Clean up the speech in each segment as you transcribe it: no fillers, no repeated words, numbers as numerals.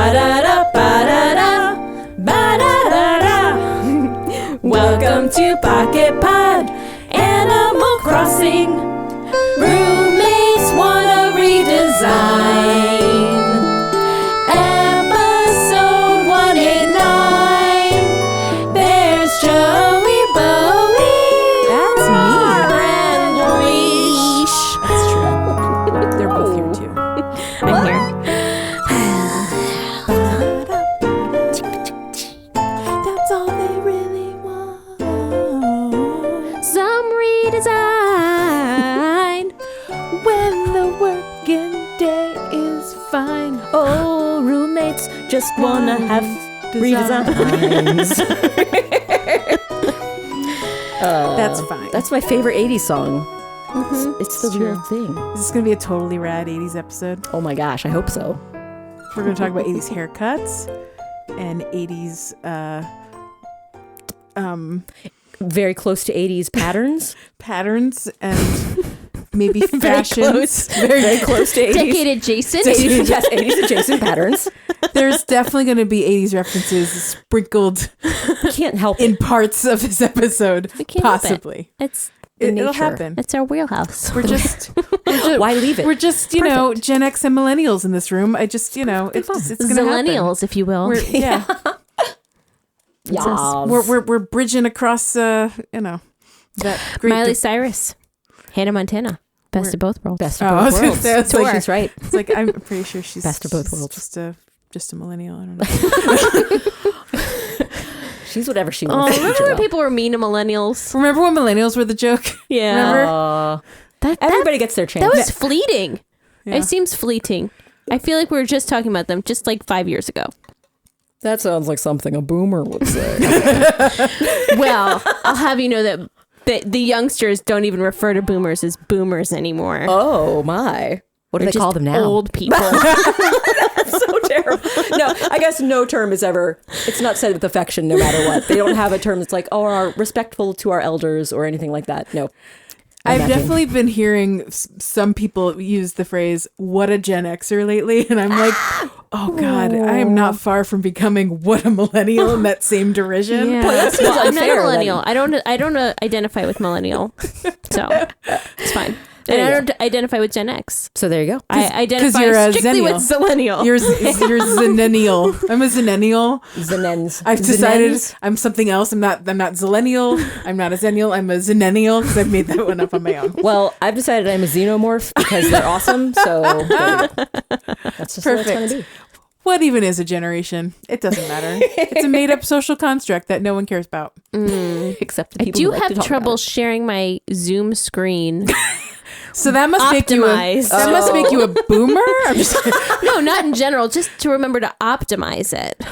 Ba-da-da, ba-da-da, ba-da-da-da. Welcome to Pocket Pod, Animal Crossing. Roommates wanna redesign. Episode 189. There's Joey Bowie. That's me. And Leash. That's true. They're both here too. I'm here. That's all they really want. Some redesign. When the working day is fine. Oh, roommates just wanna have redesigns. That's fine. That's my favorite 80s song. Mm-hmm. It's the real thing. This is going to be a totally rad 80s episode. Oh my gosh, I hope so. We're going to talk about 80s haircuts and 80s Very close to 80s patterns. patterns and maybe fashions. close. Very close to 80s. Decade adjacent. 80s, yes, 80s adjacent patterns. There's definitely going to be 80s references sprinkled Can't help in it. parts of this episode, We can't help it. possibly. It's It'll nature. happen. it's our wheelhouse. We're just Why leave it? we're just, you know, Gen X and millennials in this room. I just, you know, it's going to happen. Zillennials, if you will. Yeah. Yes. We're bridging across, you know, that great. Miley Cyrus, Hannah Montana, best of both worlds. Best Oh, of I both was gonna worlds. say, I was Tour. like- She's right. It's like I'm pretty sure she's Best of both she's worlds. just a millennial. I don't know. She's whatever she Oh, wants. remember when people were mean to millennials? Remember when millennials were the joke? Yeah. Remember? That Everybody gets their chance. that was fleeting. Yeah. It seems fleeting. I feel like we were just talking about them just like 5 years ago. That sounds like something a boomer would say. Well, I'll have you know that the youngsters don't even refer to boomers as boomers anymore. Oh my. What do They're they call just them now? Old people. So terrible. No, I guess no term is ever, it's not said with affection no matter what. They don't have a term that's like, oh, are respectful to our elders or anything like that. No. I've Imagine. definitely been hearing some people use the phrase "what a Gen Xer" lately, and I'm like, oh god, I am not far from becoming what a millennial in that same derision. Yeah. Well, that seems Well, I'm not a unfair, millennial. I don't identify with millennial, so it's fine. And There I you don't identify with Gen X. So there you go. I identify you're a strictly with Zennial. Zillennial. You're Zenennial. I'm a Zenennial. Zenens. I've decided Zenens? I'm something else. I'm not Zillennial. I'm not a Zennial. I'm a Zenennial because I've made that one up on my own. Well, I've decided I'm a xenomorph because they're awesome. So that's just what it's going to be. What even is a generation? It doesn't matter. It's a made-up social construct that no one cares about. Except the I people do who like to have talk trouble about sharing my Zoom screen. So that must make you Optimized. that must make you a boomer. I'm just No, not in general. Just to remember to optimize it.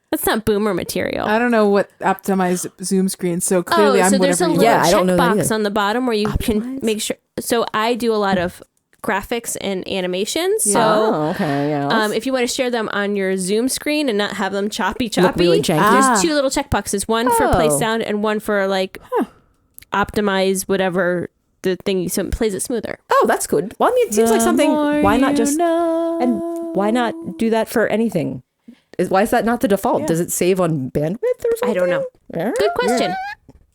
That's not boomer material. I don't know what optimized Zoom screen. So clearly, I'm so there's a whatever. little Yeah, I don't know that checkbox either. on the bottom where you can make sure. So I do a lot of graphics and animations. it. So Oh, okay. Yeah. if you want to share them on your Zoom screen and not have them choppy, Look really janky. there's two little checkboxes. One for play Oh. sound and one for like optimize whatever the thing so it plays it smoother. Oh, that's good. Well, I mean, it seems like something. Why not just know. and why not do that for anything? Why is that not the default? Yeah. Does it save on bandwidth or something? I don't know. Yeah. Good question.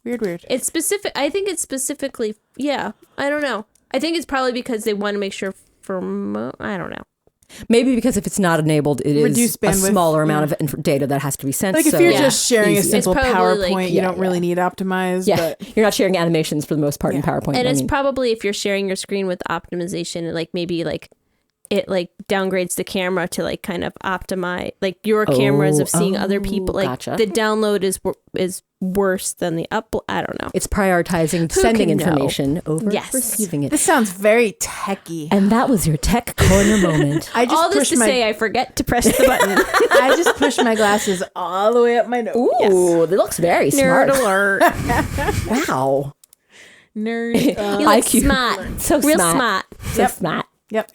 Weird. It's specific. I think it's specifically. Yeah, I don't know. I think it's probably because they want to make sure for. I don't know. Maybe because if it's not enabled, it is Reduce a bandwidth, smaller amount yeah. of data that has to be sent. Like so if you're Yeah. just sharing Easy. a simple It's probably PowerPoint, like- you Yeah, don't really need optimize. yeah, But you're not sharing animations for the most part in Yeah. PowerPoint. And I it's mean, probably if you're sharing your screen with optimization, like maybe like it like downgrades the camera to like kind of optimize like your cameras of seeing other people. Like gotcha. the download is worse than the up. I don't know. it's prioritizing sending can know? information over Yes. receiving it. this sounds very techy. And that was your tech corner moment. I just All this pushed to my say, I forget to press the button. I just pushed my glasses all the way up my nose. Ooh, that looks very Nerd smart. alert. Wow. Nerd. You look IQ. smart. So Real smart. smart. So smart. Yep.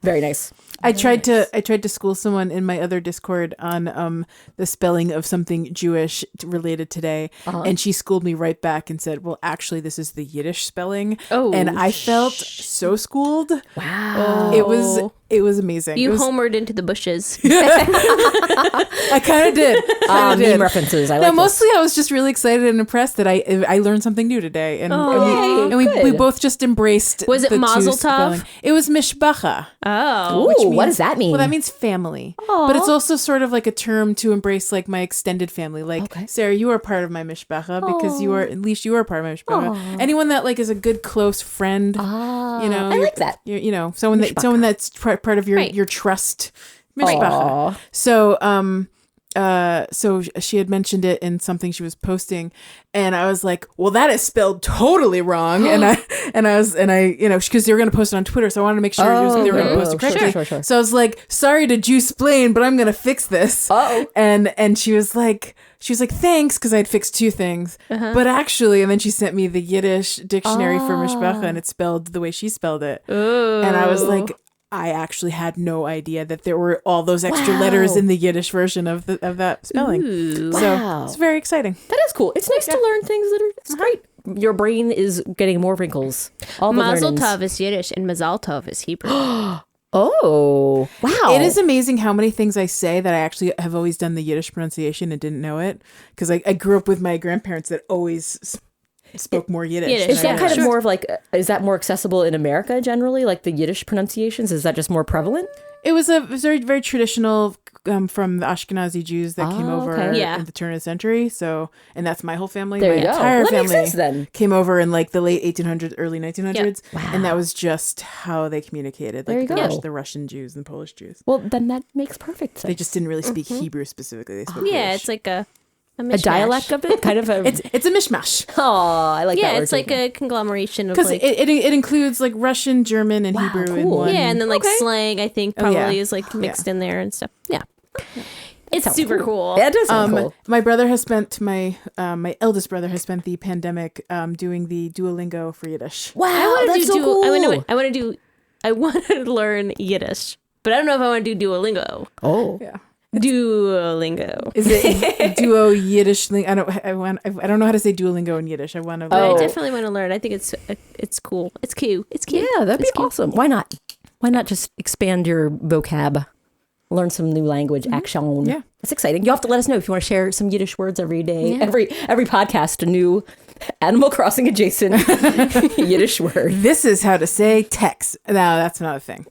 Very nice. I tried to school someone in my other Discord on the spelling of something Jewish related today, and she schooled me right back and said, "Well, actually, this is the Yiddish spelling." Oh, and I felt so schooled. Wow. It was amazing. You It was, homered into the bushes. I kind of did. Meme references. I like No, this. mostly I was just really excited and impressed that I learned something new today, and we good. both just embraced. Was it the two Mazel Tov? spelling. It was mishpacha. Oh. Ooh, what does that mean? Well, that means family, but it's also sort of like a term to embrace like my extended family. Like Sarah, you are part of my mishpacha because you are at least you are part of my mishpacha. Anyone that like is a good close friend, you know, I like that. You know, someone that's part of your Right. your trust mishpacha. So so she had mentioned it in something she was posting, and I was like, well, that is spelled totally wrong. and I you know, because they were going to post it on Twitter, so I wanted to make sure they were going to post it correctly. Sure. So I was like, sorry to Juice-plain, but I'm going to fix this. And she was like, thanks, because I'd fixed two things. But actually, and then she sent me the Yiddish dictionary for mishpacha, and it's spelled the way she spelled it. And I was like, I actually had no idea that there were all those extra letters in the Yiddish version of that spelling. So it's very exciting. That is cool. It's nice to learn things that are. It's great. Your brain is getting more wrinkles. All the Mazel learnings. Tov is Yiddish and Mazal Tov is Hebrew. Oh, wow. It is amazing how many things I say that I actually have always done the Yiddish pronunciation and didn't know it. Because I grew up with my grandparents that always spoke more Yiddish. Is that kind of Sure. more of like, is that more accessible in America generally? Like the Yiddish pronunciations? Is that just more prevalent? It was very, very traditional from the Ashkenazi Jews that came over okay. Yeah. in the turn of the century. So, and that's my whole family. There my you go. entire Well, that makes family sense then. came over in like the late 1800s, early 1900s. Wow. And that was just how they communicated. There Like you go. the Russian Jews and Polish Jews. Well, then that makes perfect sense. They just didn't really speak Hebrew specifically. They spoke Yeah, Yiddish. it's like a a mishmash. dialect of it, kind of a. It's a mishmash. Oh, I like that. Yeah, word it's like too. a conglomeration of Because like it includes like Russian, German, and Wow, Hebrew in cool. one. yeah, and then like Okay. slang. I think Oh, probably yeah. is like mixed in there and stuff. Yeah, it's sounds super cool. Yeah, it does sound cool. My brother has spent my eldest brother has spent the pandemic doing the Duolingo for Yiddish. Wow, I want that's to so do. cool. I want to learn Yiddish, but I don't know if I want to do Duolingo. Oh, Yeah. Duolingo. Is it Duo Yiddish? I don't know how to say Duolingo in Yiddish. I want to. But Oh. I definitely want to learn. I think it's cool. It's cute. It's cute. yeah, that'd be It's cute. awesome. Why not? Why not just expand your vocab? Learn some new language, action. Yeah. That's exciting. You have to let us know if you want to share some Yiddish words every day. Every podcast, a new Animal Crossing adjacent Yiddish word. This is how to say text. No, that's not a thing.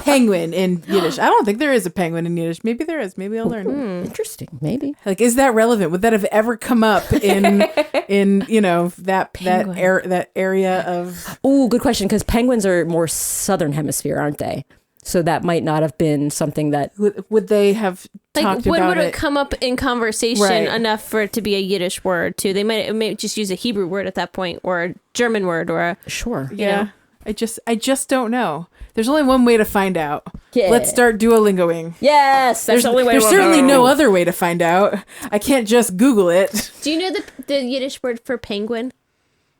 Penguin in Yiddish. I don't think there is a penguin in Yiddish. Maybe there is. Maybe I'll learn. Interesting. Maybe. Like, is that relevant? Would that have ever come up in you know that area of? Ooh, good question. Because penguins are more southern hemisphere, aren't they? So that might not have been something that. Would they have Like, talked when about would it it? come up in conversation Right. enough for it to be a Yiddish word too? They might just use a Hebrew word at that point, or a German word, or a Sure. Yeah. know. I just don't know. There's only one way to find out. Yeah. Let's start Duolingoing. Yes. That's the only way There's we'll certainly know. no other way to find out. I can't just Google it. Do you know the Yiddish word for penguin,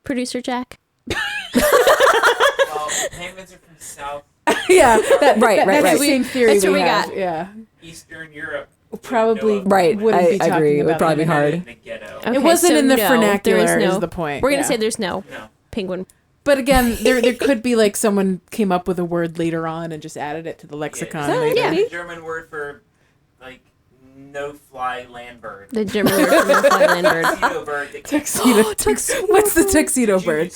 producer Jack? Well, penguins are from South Yeah, Right. that's the same theory that's what we have. got. Yeah, Eastern Europe. probably Right. wouldn't I be talking agree. It would about probably it. be hard. In the ghetto. Okay, It wasn't so in the no, vernacular. there is Is the point? We're gonna Yeah. say there's no No. penguin. But again, there could be like someone came up with a word later on and just added it to the lexicon. Yeah. maybe. Yeah. The German word for like no-fly land bird. The German word for no-fly land bird. Tuxedo bird. that Tuxedo. What's the tuxedo bird?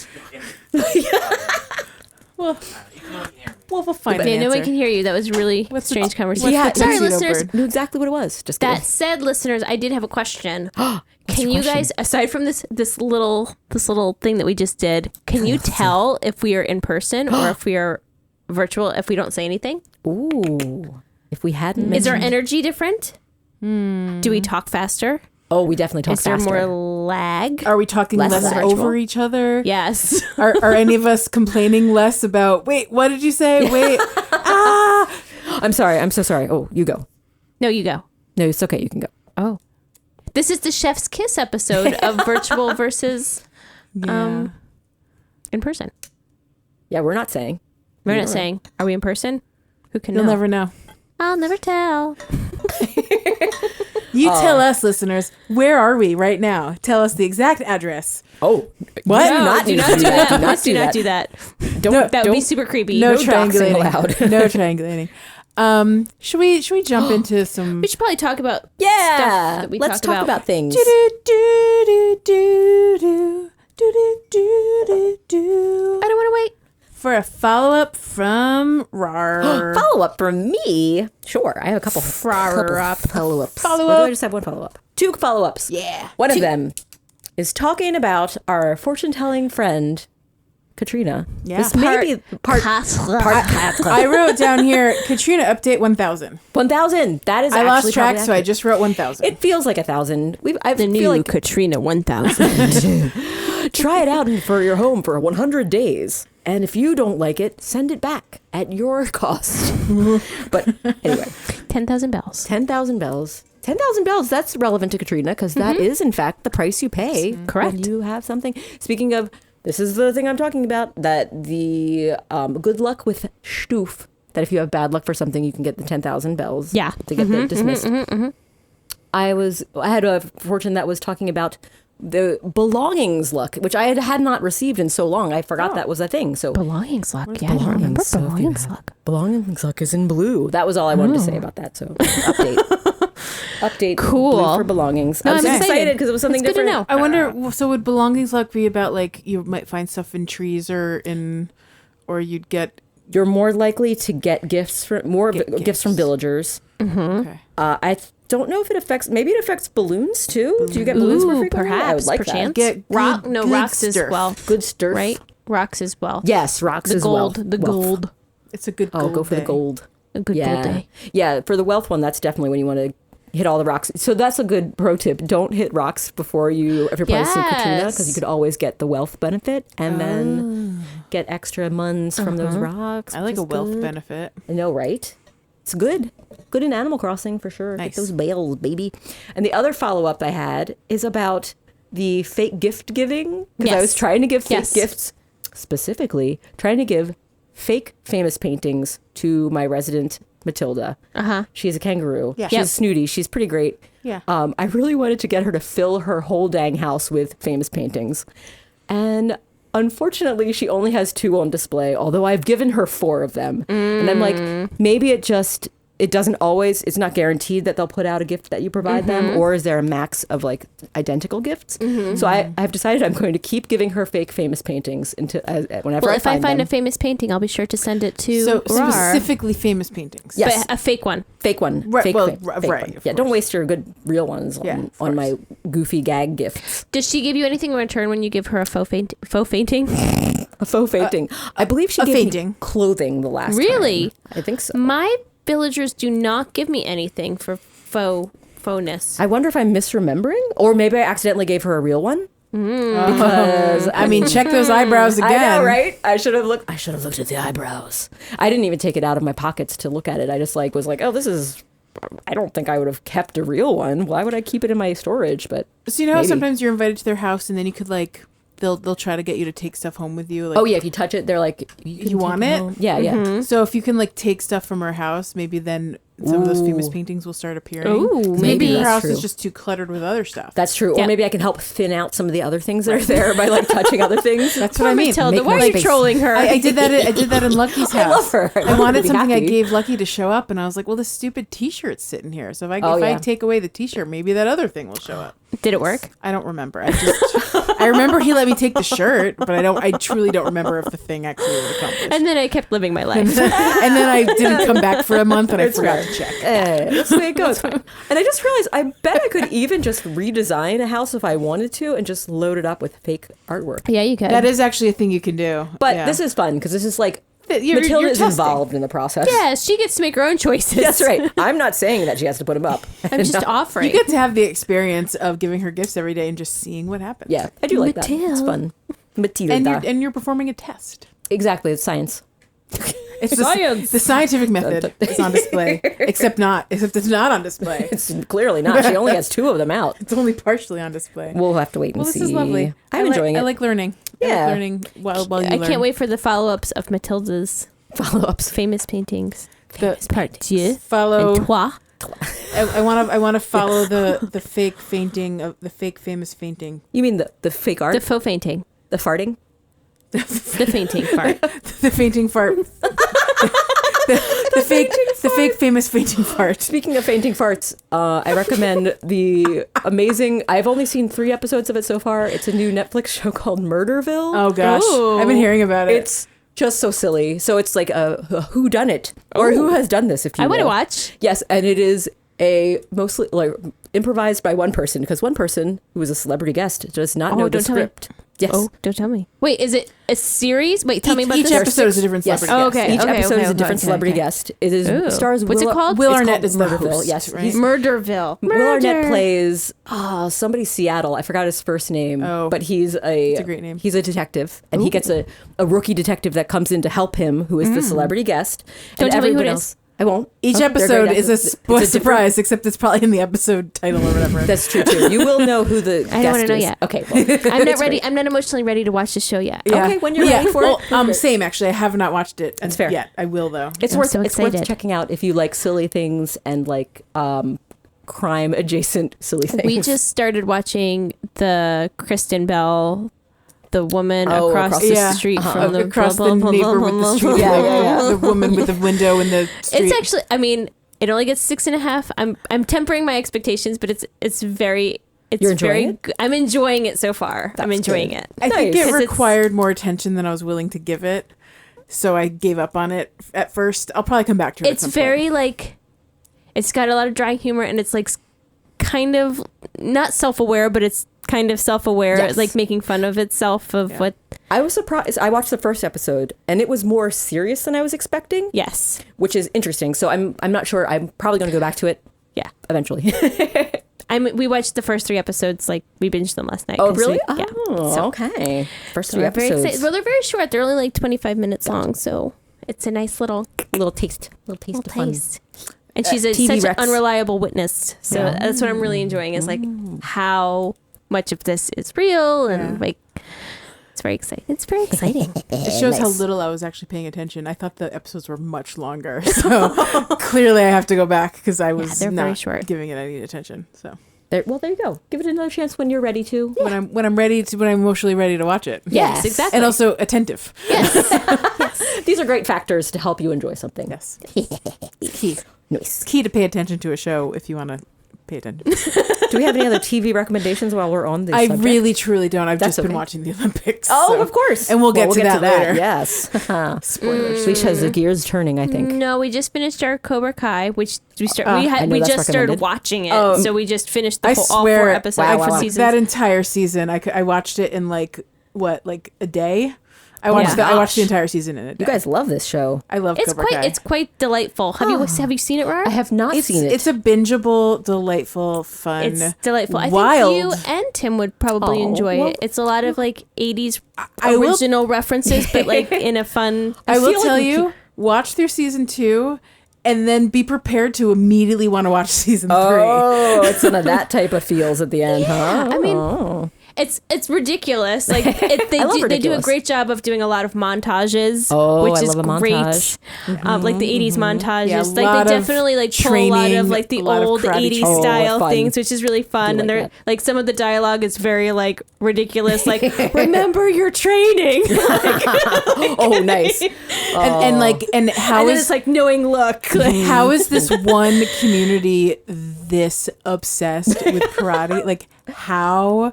Well, You can look here. we'll find an Yeah, no one answer. can hear you. That was really What's the- strange conversation. Yeah, the Sorry, tuxedo listeners. bird? Knew exactly what it was. Just That kidding. said, listeners, I did have a question. Can your you question? guys, aside from this little thing that we just did, can you tell if we are in person or if we are virtual if we don't say anything? Ooh. If we hadn't Is our mentioned- energy different? Do we talk faster? Oh, we definitely talk Is there faster. more lag? Are we talking Less less virtual? over each other? Yes. Are any of us complaining less about? Wait, what did you say? Wait, I'm sorry. I'm so sorry. Oh, you go. No, you go. No, it's okay. You can go. Oh. This is the Chef's Kiss episode of virtual versus yeah. in person. Yeah, we're not saying. We're not saying, are we in person? Who can You'll know? never know. I'll never tell. You tell us, listeners, where are we right now? Tell us the exact address. Oh, What? Do not do that. Please do not do that. Don't, That would be super creepy. No doxing triangulating. allowed. No triangulating. Should we jump into some? We should probably talk about Yeah, stuff that we let's talk talk about things. I don't want to wait. For a follow up from Rar. Follow up from me. Sure, I have a couple Follow-up. follow ups. Follow-up. Or do I just have one follow up? Two follow ups. Yeah. One of them is talking about our fortune telling friend Katrina. Yeah. This may be part I wrote down here Katrina update 1000. 1,000. That is I actually lost track, probably so I accurate. just wrote 1000. It feels like 1,000. I The feel new like Katrina 1000. try it out for your home for 100 days. And if you don't like it, send it back at your cost. But anyway, 10,000 bells. 10,000 bells. 10,000 bells, that's relevant to Katrina because that is, in fact, the price you pay Correct. when you have something. Speaking of, this is the thing I'm talking about, that the good luck with Stuf, that if you have bad luck for something, you can get the 10,000 bells Yeah. to get the dismissed. I had a fortune that was talking about the belongings luck, which I had not received in so long. I forgot that was a thing. So Belongings luck. Yeah, I remember So if you belongings have- luck. Belongings luck is in blue. That was all I wanted to say about that. So update. Cool. Blue for belongings. No, I was I'm excited because it was something It's good to different. know. I wonder, so would belongings luck be about like you might find stuff in trees or you'd get. You're more likely to get gifts from Get gifts from gifts. villagers. Okay. I don't know if it affects. Maybe it affects balloons too. Do you get balloons more Ooh, frequently? I perhaps. would like perchance. that. Get Rock, good- no, good rocks as sturf. well. Good sturf, Right? Rocks as well. Yes, rocks The as gold. well. The Wealth. gold. It's a good Oh, gold go for day. the gold. A good Yeah, gold day. yeah. For the wealth one, that's definitely when you want to hit all the rocks. So that's a good pro tip. Don't hit rocks if you're playing St. Katrina, because you Yes. could always get the wealth benefit and then get extra muns from those rocks. I like which a is wealth good. benefit. I know, right? It's good. Good in Animal Crossing for sure. Nice. Get those bales, baby. And the other follow-up I had is about the fake gift giving. Because I Yes. was trying to give fake Yes. gifts, specifically trying to give fake famous paintings to my resident Matilda. Uh-huh. She's a kangaroo. Yeah. She's Yep. snooty. She's pretty great. Yeah. I really wanted to get her to fill her whole dang house with famous paintings. And unfortunately, she only has 2 on display, although I've given her 4 of them. And I'm like, maybe it doesn't always, it's not guaranteed that they'll put out a gift that you provide them, or is there a max of like identical gifts? So I've decided I'm going to keep giving her fake famous paintings whenever Well, I if I find them. a famous painting, I'll be sure to send it to So Rar. specifically famous paintings. Yes. But a fake one. Fake one. Right, Fake, well, fake, right, fake right, one. of Yeah, don't course. waste your good real ones Yeah, on, of on my goofy gag gifts. Does she give you anything in return when you give her a faux fainting? A faux fainting. I believe she a gave fainting. me clothing the last Really? time. I think so. My villagers do not give me anything for faux-ness. I wonder if I'm misremembering, or maybe I accidentally gave her a real one. Because I mean, check those eyebrows again. I know, right? I should have looked at the eyebrows. I didn't even take it out of my pockets to look at it. I just was like, oh, this is. I don't think I would have kept a real one. Why would I keep it in my storage? But So you know how maybe. sometimes you're invited to their house and then you could like they'll try to get you to take stuff home with you. Like, oh yeah, if you touch it, they're like, you can want take it? home. Yeah, yeah. So if you can like take stuff from her house, maybe then some of those famous paintings will start appearing. Ooh, 'Cause maybe. her That's house true. is just too cluttered with other stuff. That's true. Yeah. Or maybe I can help thin out some of the other things that are there by like touching other things. That's what I mean. Matilda, Make why more are you space. trolling her? I did that. I did that in Lucky's house. I love her. I wanted Be something. happy. I gave Lucky to show up, and I was like, "Well, this stupid T-shirt's sitting here. So if Oh, I yeah. take away the T-shirt, maybe that other thing will show up." Did it work? I don't remember. I remember he let me take the shirt, but I truly don't remember if the thing actually was accomplished. And then I kept living my life. And then I didn't come back for a month, and I forgot to check. That's the way it goes. And I just realized I bet I could even just redesign a house if I wanted to and just load it up with fake artwork. Yeah, you could. That is actually a thing you can do. But Yeah. this is fun because this is like You're Matilda is testing. involved in the process. Yeah, she gets to make her own choices. That's right. I'm not saying that she has to put them up. I'm just offering. You get to have the experience of giving her gifts every day and just seeing what happens. Yeah, I do like that. It's Matilda. fun. Matilda. And you're performing a test. Exactly. It's science. It's Science. The scientific method is on display, except it's not on display. It's clearly not. She only has 2 of them out. It's only partially on display. We'll have to wait and Well, this see. is lovely. I'm enjoying I it. like learning. I Yeah. like learning while you I learn. can't wait for the follow-ups of Matilda's follow-ups. famous paintings. Part deux. Follow. And trois. I want to follow the fake fainting of the fake famous fainting. You mean the fake art? The faux fainting. The farting? The fainting part. The fainting fart. The fake famous fainting fart. Speaking of fainting farts, I recommend the amazing. I've only seen 3 episodes of it so far. It's a new Netflix show called Murderville. Oh gosh, Ooh. I've been hearing about it. It's just so silly. So it's like a who done it or who has done this. If you I want to will. watch. Yes, and it is a mostly like improvised by one person because one person who was a celebrity guest does not know the don't tell me. script. Yes. Oh, don't tell me. Wait, is it a series? Wait, tell me about each this. episode is a different Yes. celebrity. Oh, guest. okay. Each episode is a different okay, celebrity okay. guest. It is Ooh. stars. What's it called? Will It's Arnett called is the Murderville. host, Yes, right? he's Murderville. Will Arnett plays somebody Seattle. I forgot his first name, but he's a great name. He's a detective, and he gets a rookie detective that comes in to help him, who is the celebrity guest. Don't and tell me who it everybody is. else. I won't. Each They're episode great is a episodes. It's different- surprise, except it's probably in the episode title or whatever. That's true too. You will know who the I don't guest want to know is. yet. Okay, well, I'm not ready. I'm not emotionally ready to watch the show yet. Yeah. Okay, when you're Yeah. ready for well, it. same actually. I have not watched it. That's fair. Yet I will though. It's I'm worth so it's worth excited. checking out if you like silly things and like crime adjacent silly things. We just started watching the Kristen Bell, the woman Oh, across the Yeah. street from the across blah, the blah, neighbor blah, with the blah, street, blah, Yeah, blah, yeah, yeah. blah. the woman with the window in the street. It's actually. I mean, it only gets 6.5. I'm tempering my expectations, but it's very. It's You're enjoying very. it? Good. I'm enjoying it so far. I'm That's enjoying good. it. I think Nice. it 'Cause it's- required more attention than I was willing to give it, so I gave up on it at first. I'll probably come back to it. It's very like. It's got a lot of dry humor, and it's like kind of not self-aware, but it's kind of self-aware, Yes. like making fun of itself of what. I was surprised. I watched the first episode and it was more serious than I was expecting, Yes. which is interesting. So I'm not sure. I'm probably going to go back to it Yeah. eventually. We watched the first 3 episodes. Like we binged them last night. Oh, 'cause really? Yeah. Oh, So- okay. First So 3 we're very episodes. excited. Well, they're very short. They're only like 25 minutes long, so it's a nice little little taste of fun. taste. And she's a TV such Rex. an unreliable witness, so that's what I'm really enjoying. Is like how much of this is real, and like it's very exciting. It's very exciting. It shows how little I was actually paying attention. I thought the episodes were much longer, so clearly I have to go back because I was they're very not short. giving it any attention. So There you go. Give it another chance when you're ready to. when I'm emotionally ready to watch it. Yes, exactly. And also attentive. These are great factors to help you enjoy something. Yes. Key. Nice. It's key to pay attention to a show if you want to pay attention. Do we have any other TV recommendations while we're on this I subject? really truly don't. I've That's just been okay. watching the Olympics. Oh, so- of course. And we'll get to that later. Yes. Spoilers. Leash has the gears turning, I think. No, we just finished our Cobra Kai, which we I know we that's just started recommended. watching it, Oh. so we just finished the I whole, all swear, 4 episodes wow, for wow. seasons. That entire season, I watched it in like a day. I watched my I watched the gosh. entire season in a day. You guys love this show. I love it's Cobra quite Kai. it's quite delightful. Have you seen it, Rara? I have not seen it. It's a bingeable, delightful, fun. It's delightful. I wild. think you and Tim would probably Oh, enjoy well- it. It's a lot of like 80s I will- original references, but like in a fun. I will feel like tell we you, watch through season 2, and then be prepared to immediately want to watch season 3. Oh, it's one of that type of feels at the end, huh? I mean, Oh. it's ridiculous. Like they I love do a ridiculous. great job of doing a lot of montages, Oh, which I is love a great. montage. Like the 80s montages. Yeah, a like lot they of definitely like pull a lot training, of like the a lot of old karate 80s training. style fun. things, which is really fun. Do And like they're that. like some of the dialogue is very like ridiculous. Like remember your training. Oh, nice. And like and how and then is it's like knowing look. Like, how is this one community this obsessed with karate? Like how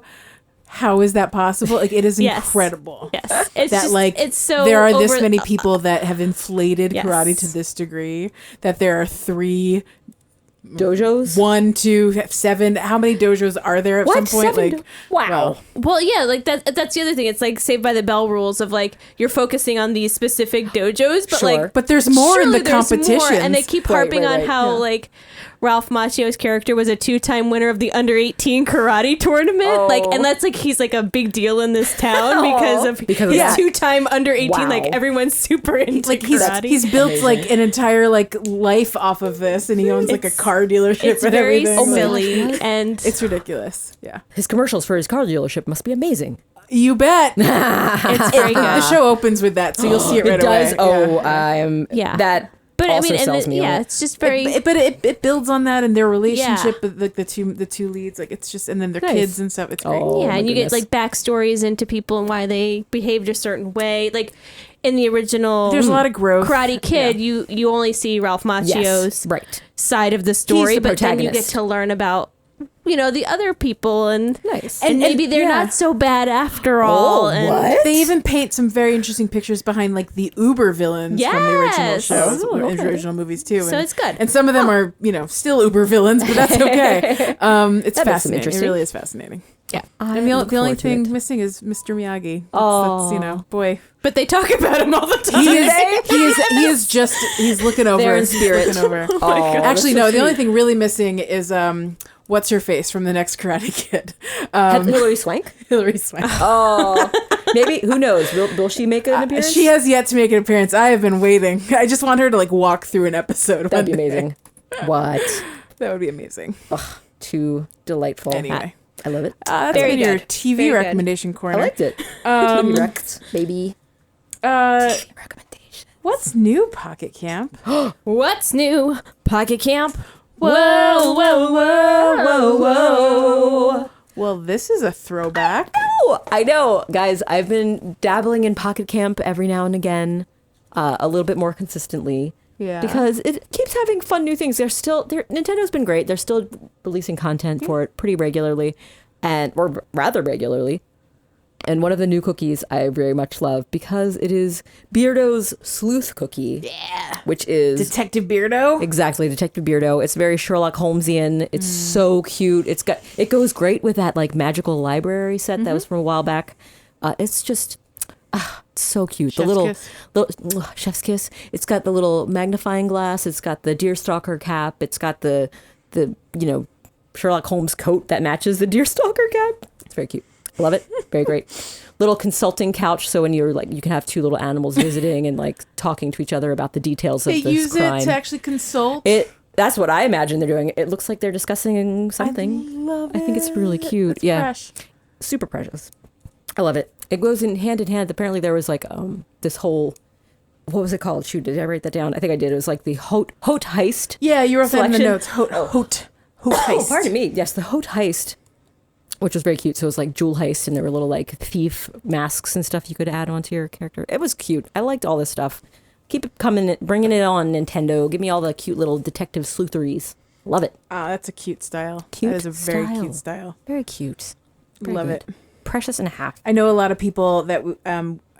is that possible? Like it is Yes. incredible. yes, it's That just, like it's so there are this over- many people that have inflated Yes. karate to this degree that there are 3, Dojos? 1, 2, 7. How many dojos are there at What? some point? 7 Like wow. well, Well, yeah, like that's the other thing. It's like Saved by the Bell rules of like you're focusing on these specific dojos, but Sure. like but there's more in surely the there's more, competition. and they keep Right, harping right, on right, how yeah. like Ralph Macchio's character was a 2-time winner of the under 18 karate tournament. Oh. Like, and that's like he's like a big deal in this town because of Because of his that. 2-time under 18. Wow. Like everyone's super into like karate. he's built Amazing. like an entire like life off of this, and he owns like a It's- car dealership it's and very everything. Like, silly and it's ridiculous. Yeah, His commercials for his car dealership must be amazing. you bet. it's very good. The show opens with that, so you'll see it right It does. away. Oh, Yeah. I'm Yeah. that. But also I mean, sells me on yeah, it. it's just very. But it builds on that and their relationship with like the two leads. Like it's just, and then their Nice. kids and stuff. It's great. Oh, yeah, my and you get goodness. like backstories into people and why they behaved a certain way. Like in the original, There's a lot of growth. Karate Kid. You only see Ralph Macchio's Yes, right. side of the story, the but then you get protagonist. to learn about the other people and Nice. and maybe they're yeah. not so bad after all. and what? They even paint some very interesting pictures behind like the Uber villains from the original Yes. shows, Oh, okay. original movies too. So it's good. And some of them are still Uber villains, but that's okay. It's That makes them fascinating. It interesting. really is fascinating. Yeah. And the look only forward to thing it. missing is Mr. Miyagi. Oh. That's boy. But they talk about him all the time. He's looking over. They're in spirit. Looking over. Oh, Actually, that's so no. The only sweet. thing really missing is what's her face from the next Karate Kid, Hilary Swank. Hilary Swank. Oh, maybe. Who knows? Will she make an appearance? She has yet to make an appearance. I have been waiting. I just want her to like walk through an episode. That'd be one day. amazing. What? That would be amazing. Too delightful. Anyway, I love it. that's Very been your good. TV Very good. recommendation corner. I liked it. TV Rex, baby. Recommendation. What's new, Pocket Camp? What's new? Pocket Camp. Whoa, whoa, whoa, whoa, whoa. Well, this is a throwback. Oh, I know, guys. I've been dabbling in Pocket Camp every now and again, a little bit more consistently. Yeah. Because it keeps having fun new things. Nintendo's been great. They're still releasing content for it pretty regularly, or rather regularly. And one of the new cookies I very much love because it is Beardo's Sleuth Cookie. Yeah. Which is Detective Beardo. exactly Detective Beardo. It's very Sherlock Holmesian. It's so cute. It goes great with that like magical library set that was from a while back. It's just it's so cute. Chef's kiss. Chef's kiss. It's got the little magnifying glass. It's got the deerstalker cap. It's got the Sherlock Holmes coat that matches the deerstalker cap. It's very cute. Love it. Very great. Little consulting couch, so when you're like, you can have two little animals visiting and like talking to each other about the details of They this use crime. it to actually consult. That's what I imagine they're doing. It looks like they're discussing something. Love I think it's really cute. It's Yeah. fresh. Super precious. I love it. It goes in hand. Apparently there was like this whole, what was it called? Shoot, did I write that down? I think I did. It was like the Hote Heist. Yeah, you wrote that in the Selection. notes. Hote heist. Pardon me. Yes, the Hote Heist, which was very cute. So it was like jewel heist, and there were little like thief masks and stuff you could add onto your character. It was cute. I liked all this stuff. Keep it coming, bringing it on, Nintendo. Give me all the cute little detective sleutheries. Love it. Ah, that's a cute style. Cute That is a very style. cute style. Very cute. Very Love good. it. Precious and a half. I know a lot of people that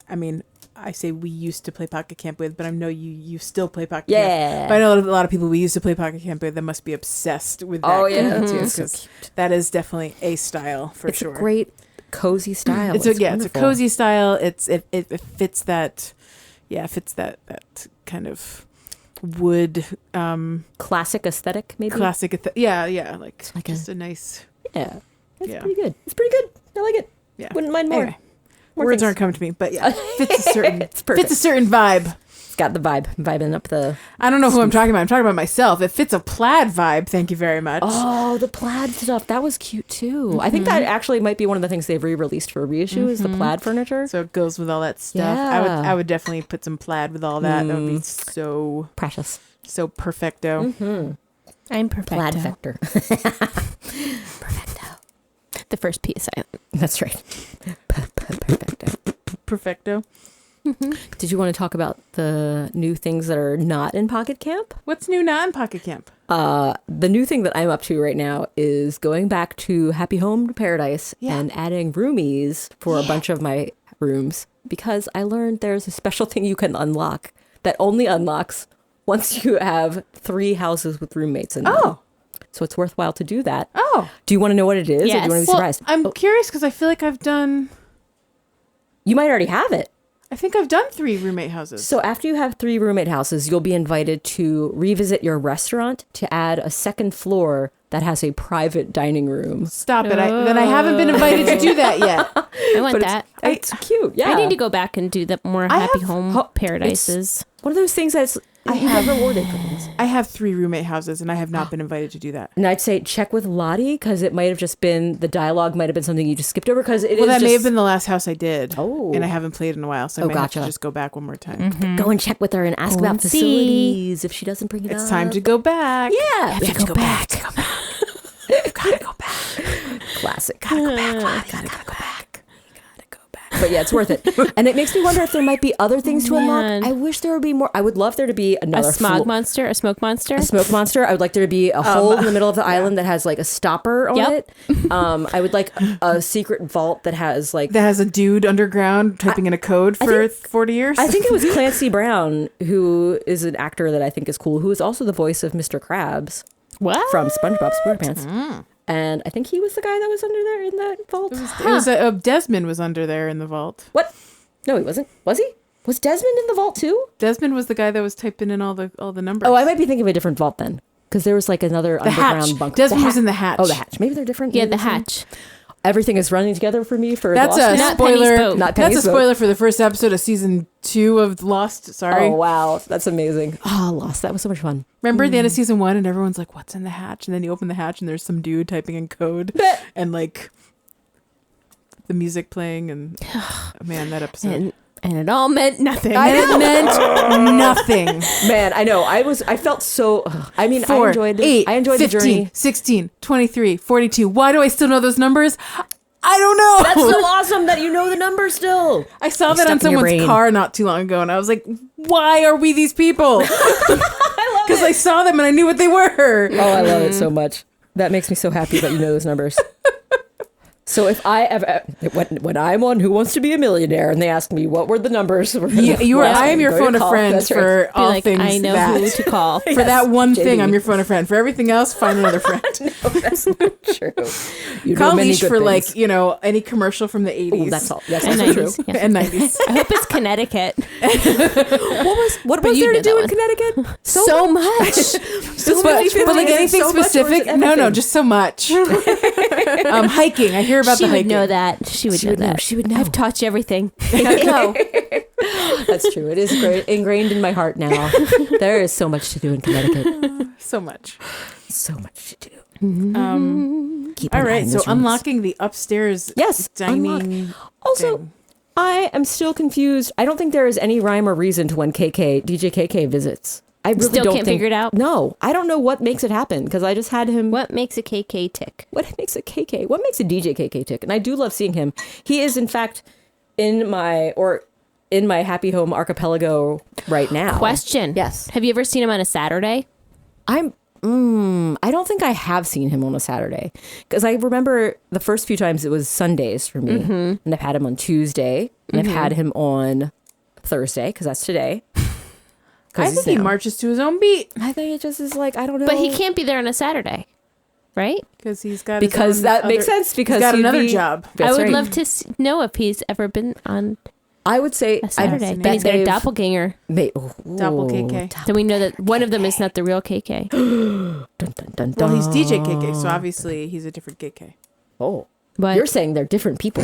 I mean, I say we used to play Pocket Camp with, but I know you still play Pocket Camp. Yeah. But I know a lot of people we used to play Pocket Camp with that must be obsessed with that. Oh, yeah. game too, So 'cause that is definitely a style for It's sure. a great cozy style. It's a wonderful. cozy style. It fits that. Yeah, it fits that kind of wood classic aesthetic, maybe. classic. Yeah, like like just a nice. Yeah, it's Yeah. pretty good. It's pretty good. I like it. Yeah. Wouldn't mind more. Anyway, More words things. aren't coming to me, but yeah, fits a certain It's perfect. fits a certain vibe. It's got the vibe, vibing up the. I don't know who I'm talking about. I'm talking about myself. It fits a plaid vibe. Thank you very much. Oh, the plaid stuff that was cute too. I think that actually might be one of the things they've re-released for a reissue is the plaid furniture. So it goes with all that stuff. Yeah. I would definitely put some plaid with all that. That would be so Precious perfecto. I'm perfecto. plaid vector. The first piece. That's right. Perfecto. Perfecto. Did you want to talk about the new things that are not in Pocket Camp? What's new now in Pocket Camp? The new thing that I'm up to right now is going back to Happy Home Paradise and adding roomies for a bunch of my rooms because I learned there's a special thing you can unlock that only unlocks once you have 3 houses with roommates in them. Oh. So it's worthwhile to do that. Oh. Do you want to know what it is? Or do Yes. you want to be Well, surprised? I'm curious because I feel like I've done. You might already have it. I think I've done 3 roommate houses. So after you have 3 roommate houses, you'll be invited to revisit your restaurant to add a second floor that has a private dining room. Stop it. Then I haven't been invited to do that yet. I want But that. it's cute. Yeah. I need to go back and do the more I happy have- home paradises. One of those things that's You get rewarded for things. I have 3 roommate houses, and I have not been invited to do that. And I'd say check with Lottie because it might have just been the dialogue might have been something you just skipped over because it Well, is that may have just- been the last house I did. Oh. And I haven't played in a while, so I Oh, might have gotcha. to just go back one more time. Go and check with her and ask Go about and see. facilities if she doesn't bring it up. It's time to go back. Yeah, We have to go back. Gotta go back. Classic. Gotta go back. Gotta go back. But yeah, it's worth it. And it makes me wonder if there might be other things to unlock. Man. I wish there would be more. I would love there to be A another smog monster, a smoke monster. a smoke monster. I would like there to be a hole in the middle of the island that has like a stopper on Yep. it. I would like a secret vault that has like. That has a dude underground typing in a code for 40 years. I think it was Clancy Brown, who is an actor that I think is cool, who is also the voice of Mr. Krabs What? from SpongeBob SquarePants. And I think he was the guy that was under there in that vault. It was Desmond was under there in the vault. What? No, he wasn't. Was he? Was Desmond in the vault too? Desmond was the guy that was typing in all the numbers. Oh, I might be thinking of a different vault then, because there was like another the underground hatch. bunker. Desmond The was in the hatch. Oh, the hatch. Maybe they're different. Yeah, Maybe the they're hatch. Everything is running together for me for That's Lost a now? Not Penny's spoiler. boat. Not That's a Penny's boat. spoiler for the first episode of season 2 of Lost. Sorry. Oh wow, that's amazing. Oh, Lost. That was so much fun. Remember the end of season 1 and everyone's like, what's in the hatch? And then you open the hatch and there's some dude typing in code and like the music playing and man, that episode. And it all meant nothing. And it meant nothing. Man, I know. I felt so. I mean, 4, I enjoyed it. 8, I enjoyed 15, the journey. 16, 23, 42. Why do I still know those numbers? I don't know. That's so awesome that you know the number still. I saw It's that on stuck in your someone's brain. car not too long ago, and I was like, "Why are we these people?" Because I saw them and I knew what they were. Oh, I love it so much. That makes me so happy that you know those numbers. So if I ever, when I'm on Who Wants to Be a Millionaire, and they ask me what were the numbers, for You are. I am your go to phone a call. friend That's right. for Be all like, things I know that. who to call. For that one thing, JD. I'm your phone a friend. For everything else, find another friend. No, that's not true. You know Call many Leash good for things. like any commercial from the 80s. Oh, that's all. That's And also true. 90s, yeah. And 90s. I hope it's Connecticut. What But was you there to know do that in Connecticut? So much. So but, much. but like Is it anything so much or is it specific? No, everything? just so much. Hiking. I hear about She the would hiking. know that. She would know that. She would know. I've taught you everything. Go. That's true. It is great, ingrained in my heart now. There is so much to do in Connecticut. So much. So much to do. Keep All an eye right. on So those rooms. unlocking the upstairs Yes, dining. Also, thing. I am still confused. I don't think there is any rhyme or reason to when DJ KK visits. I really Still don't can't think, figure it out? No, I don't know what makes it happen because I just had him. What makes a KK tick? What makes a KK? What makes a DJ KK tick? And I do love seeing him. He is in fact in my Happy Home archipelago right now. Question. Yes. Have you ever seen him on a Saturday? I don't think I have seen him on a Saturday because I remember the first few times it was Sundays for me, and I've had him on Tuesday, and I've had him on Thursday because that's today. I think he marches to his own beat I think it just is like I don't know, But he can't be there on a Saturday, right? because he's got because his own that makes other- sense because he's got he'd another be- job. That's I would right. love to know if he's ever been on I would say a Saturday. I Then he's got a doppelganger. Double KK. So we know that one of them is not the real KK. Dun, dun, dun, Well, he's dun. DJ KK, so obviously he's a different KK. Oh, But you're saying they're different people.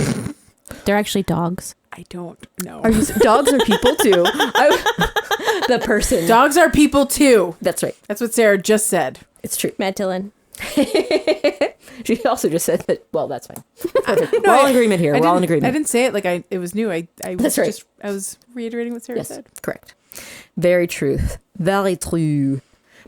they're actually dogs. I don't know. Are you? Dogs are people too. The person. Dogs are people too. That's right. That's what Sarah just said. It's true. Matt Dillon. She also just said that. Well, that's fine. Perfect. We're all in agreement here. We're all in I agreement. didn't say it like it was new. I That's right. I was reiterating what Sarah Yes, said. correct. Very true. Very true.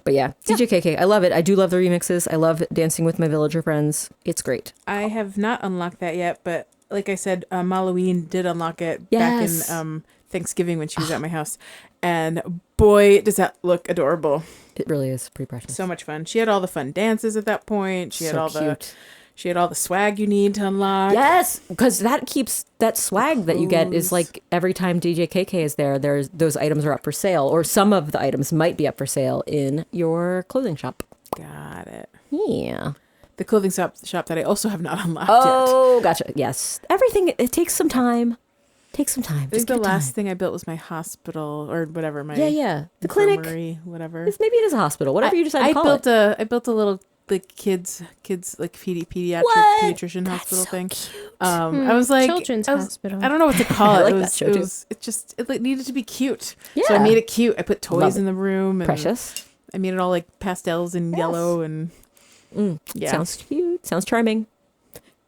But yeah, DJ KK, I love it. I do love the remixes. I love dancing with my villager friends. It's great. I have not unlocked that yet, but like I said, Halloween did unlock it Yes. back in Thanksgiving when she was at my house, and boy, does that look adorable! It really is pretty precious. So much fun. She had all the fun dances at that point. She had So all cute. she had all the swag you need to unlock. Yes, because that keeps that swag that you get is like every time DJ KK is there, there's those items are up for sale, or some of the items might be up for sale in your clothing shop. Got it. Yeah. The clothing shop that I also have not unlocked yet. Oh, gotcha. Yes. Everything, it takes some time. Takes some time. I think Just the give it last time. thing I built was my hospital or whatever. My Yeah. The clinic. infirmary, whatever. Maybe it is a hospital. Whatever you decide to call built it. I built a little kids like pediatric What? pediatrician That's hospital so thing. cute. I was like, Children's hospital. I don't know what to call it. I like it that was, show it too. was, it just, it needed to be cute. Yeah. So I made it cute. I put toys Love in the room. And Precious. I made it all like pastels and yellow and yeah. Sounds cute. Sounds charming.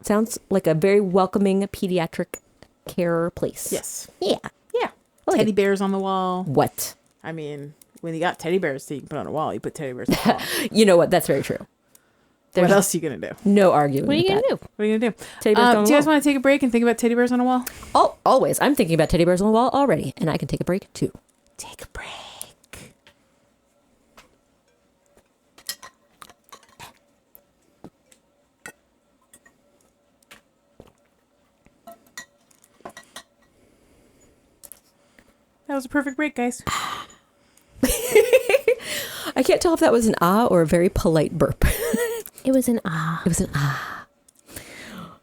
Sounds like a very welcoming pediatric care place. Yes. Yeah. Yeah. I like Teddy it. bears on the wall. What? I mean, when you got teddy bears that you can put on a wall, you put teddy bears on the wall. You know what? That's very true. There's What else are you going to do? no arguing. What are you with gonna that. do? What are you going to do? Teddy bears on the Do you guys wall. want to take a break and think about teddy bears on a wall? Oh, always. I'm thinking about teddy bears on the wall already, and I can take a break too. Take a break. That was a perfect break, guys. I can't tell if that was an ah or a very polite burp. It was an ah. It was an ah.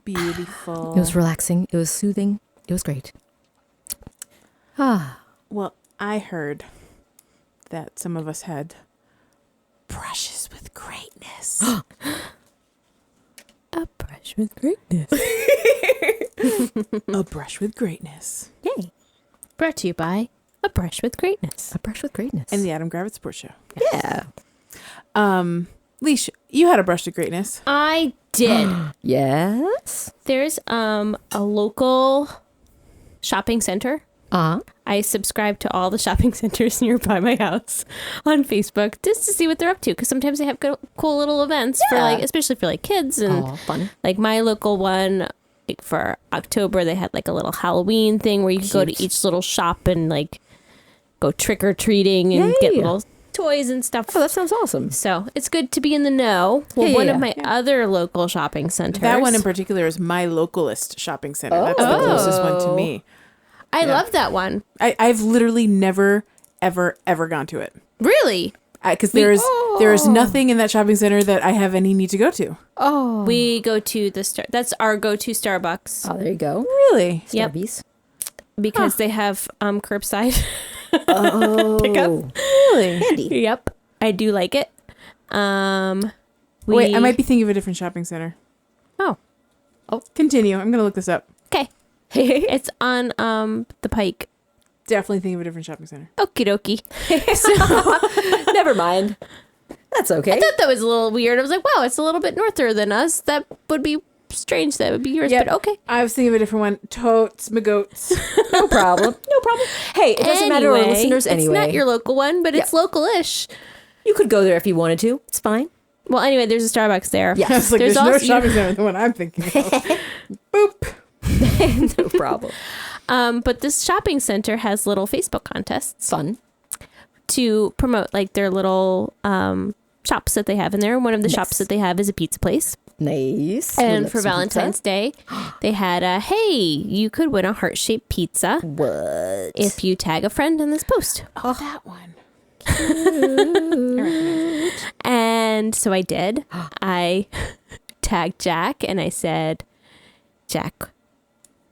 Beautiful. It was relaxing. It was soothing. It was great. Ah. Well, I heard that some of us had brushes with greatness. A brush with greatness. A brush with greatness. Yay. Brought to you by A Brush with Greatness. A brush with greatness. And the Adam Gravitz Sports Show. yeah. Leash, you had a brush with greatness. I did. Yes. There's a local shopping center. Uh-huh. I subscribe to all the shopping centers nearby my house on Facebook just to see what they're up to, because sometimes they have cool little events for Yeah. like, especially for like kids and Oh, fun. like my local one. Like for October, they had like a little Halloween thing where you could go to Cute. each little shop and like go trick or treating and get Yay. little toys and stuff. Oh, that sounds awesome. So it's good to be in the know. Well, Yeah, one yeah, of my yeah. other local shopping centers. That one in particular is my localist shopping center. That's the Oh. closest one to me. I Yeah. love that one. I've literally never, ever, ever gone to it. Really? Because there is nothing in that shopping center that I have any need to go to. Oh. We go to that's our go-to Starbucks Oh, there you go. Really? Yep. Starbies. because they have curbside. Oh. Pickup. Really? Handy. Yep. I do like it. Wait, I might be thinking of a different shopping center. Oh. Continue. I'm going to look this up. Okay. It's on the Pike. Definitely think of a different shopping center. Okie dokie. Never mind. That's okay. I thought that was a little weird. I was like, wow, it's a little bit norther than us. That would be strange. That would be yours, Yep. but okay. I was thinking of a different one. Totes, my goats. No problem. No problem. Hey, it doesn't matter to our Anyway, listeners anyway. It's not your local one, but it's Yeah. local-ish. You could go there if you wanted to. It's fine. Well, anyway, there's a Starbucks there. Yeah. I was like, There's there's no also- shopping center than what I'm thinking of. Boop. No problem. But this shopping center has little Facebook contests Fun. to promote like their little shops that they have in there. One of the shops Nice. that they have is a pizza place. Nice. And Love for some Valentine's Day, they had a, hey, you could win a heart-shaped pizza pizza. What? if you tag a friend in this post. Oh, that one. And so I did. I tagged Jack and I said, Jack,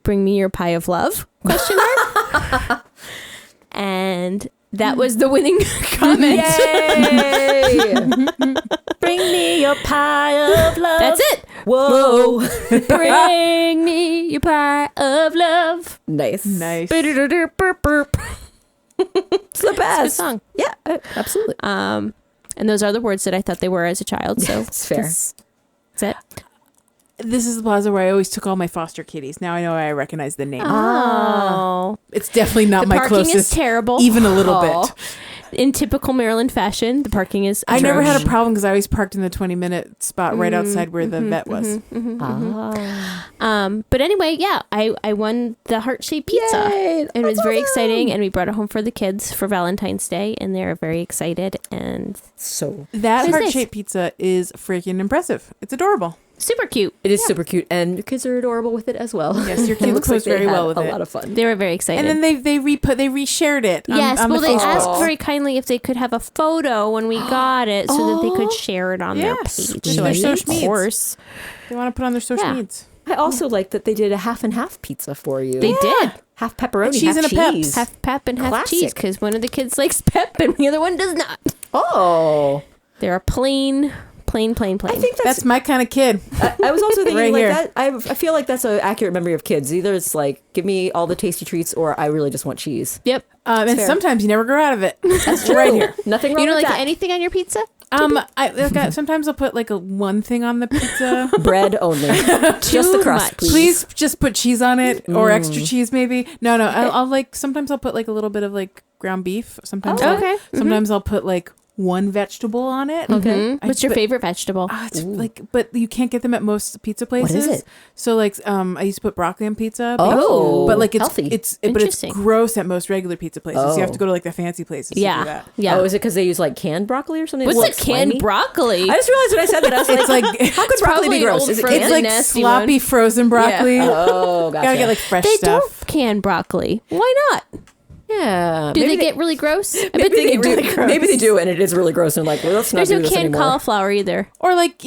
bring me your pie of love? Question mark. And that was the winning comment. Yay! Bring me your pie of love. That's it. Whoa. Bring me your pie of love. Nice. Nice. It's the best. Good song. Yeah, absolutely. And those are the words that I thought they were as a child. So It's fair. That's it. This is the plaza where I always took all my foster kitties. Now I know I recognize the name. Oh, It's definitely not the my parking closest. is terrible. Even a little Aw. bit. In typical Maryland fashion, the parking is. I never had a atrocious. problem because I always parked in the 20-minute spot right outside where the vet was. But anyway, yeah, I won the heart-shaped pizza. Yay, It was that's very awesome. exciting, and we brought it home for the kids for Valentine's Day, and they're very excited and So That It was heart-shaped pizza is freaking impressive. It's adorable. super cute. it is super cute, and your kids are adorable with it as well. Yes, your It kids looks post they very had well with a it. lot of fun. They were very excited. And then they reshared it. yes, on well, the they Facebook. asked very kindly if they could have a photo when we got it, so that they could share it on their Yes, page. with So their I said, social of medias. course, They want to put on their social Yeah. needs. I also like that they did a half and half pizza for you. they did. half pepperoni, cheese half and a Peps. cheese. Half pep and half Classic. cheese, because one of the kids likes pep and the other one does not. Oh, They're a plain plain. I think That's my kind of kid. I was also thinking Right like here. that. I feel like that's an accurate memory of kids. Either it's like, give me all the tasty treats, or I really just want cheese. Yep. And fair. sometimes you never grow out of it. That's right here. Nothing wrong You don't with like that. anything on your pizza? Sometimes I'll put like one thing on the pizza. Bread only. Just the crust, much. please. Please just put cheese on it or extra cheese maybe. No. I'll like sometimes I'll put like a little bit of like ground beef. Sometimes Oh, okay. Sometimes I'll put like one vegetable on it. Mhm. What's your but- favorite vegetable? It's like, but you can't get them at most pizza places. is it? So like, I used to put broccoli on pizza. Oh, but like healthy. but it's Interesting. gross at most regular pizza places. You have Oh. to go to like the fancy places. To do Yeah. that. Yeah. Oh, is it because they use like canned broccoli or something? What's It's the canned slimy? broccoli? I just realized when I said that, I was It's like, like how could broccoli probably be gross? old Is it frozen it's canned? like nasty sloppy one. frozen broccoli. Oh, gotcha. Gotta get like fresh they stuff. don't can broccoli. Why not? yeah. Do maybe they get really gross? I bet Maybe they they get do. really gross. Maybe they do, and it is really gross. And like, well, let's not There's do no this canned anymore. cauliflower either. Or like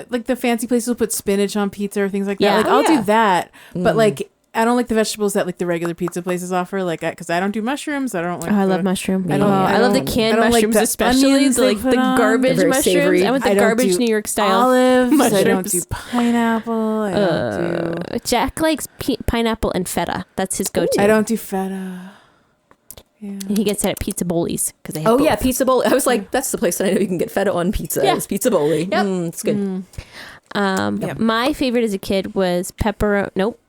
like the fancy places will put spinach on pizza or things like that. Yeah. Like Oh, I'll yeah. do that, but like I don't like the vegetables that like the regular pizza places offer. Like because I don't do mushrooms. I don't like. Oh, I love the- mushroom. I don't- I love the I canned don't like mushrooms, the especially onions the, they like put the on. garbage They're very mushrooms. savory. I want the I don't garbage do New York style olives. I don't do mushrooms. pineapple. I don't do. Jack likes pineapple and feta. That's his go-to. I don't do feta. Yeah. And he gets it at Pizza Bowlies because they have Oh both. yeah, Pizza Bowl. I was like, that's the place that I know you can get feta on pizza. Yeah. It's Pizza Bowly. Yep. It's good. Yep. My favorite as a kid was pepperoni. Nope.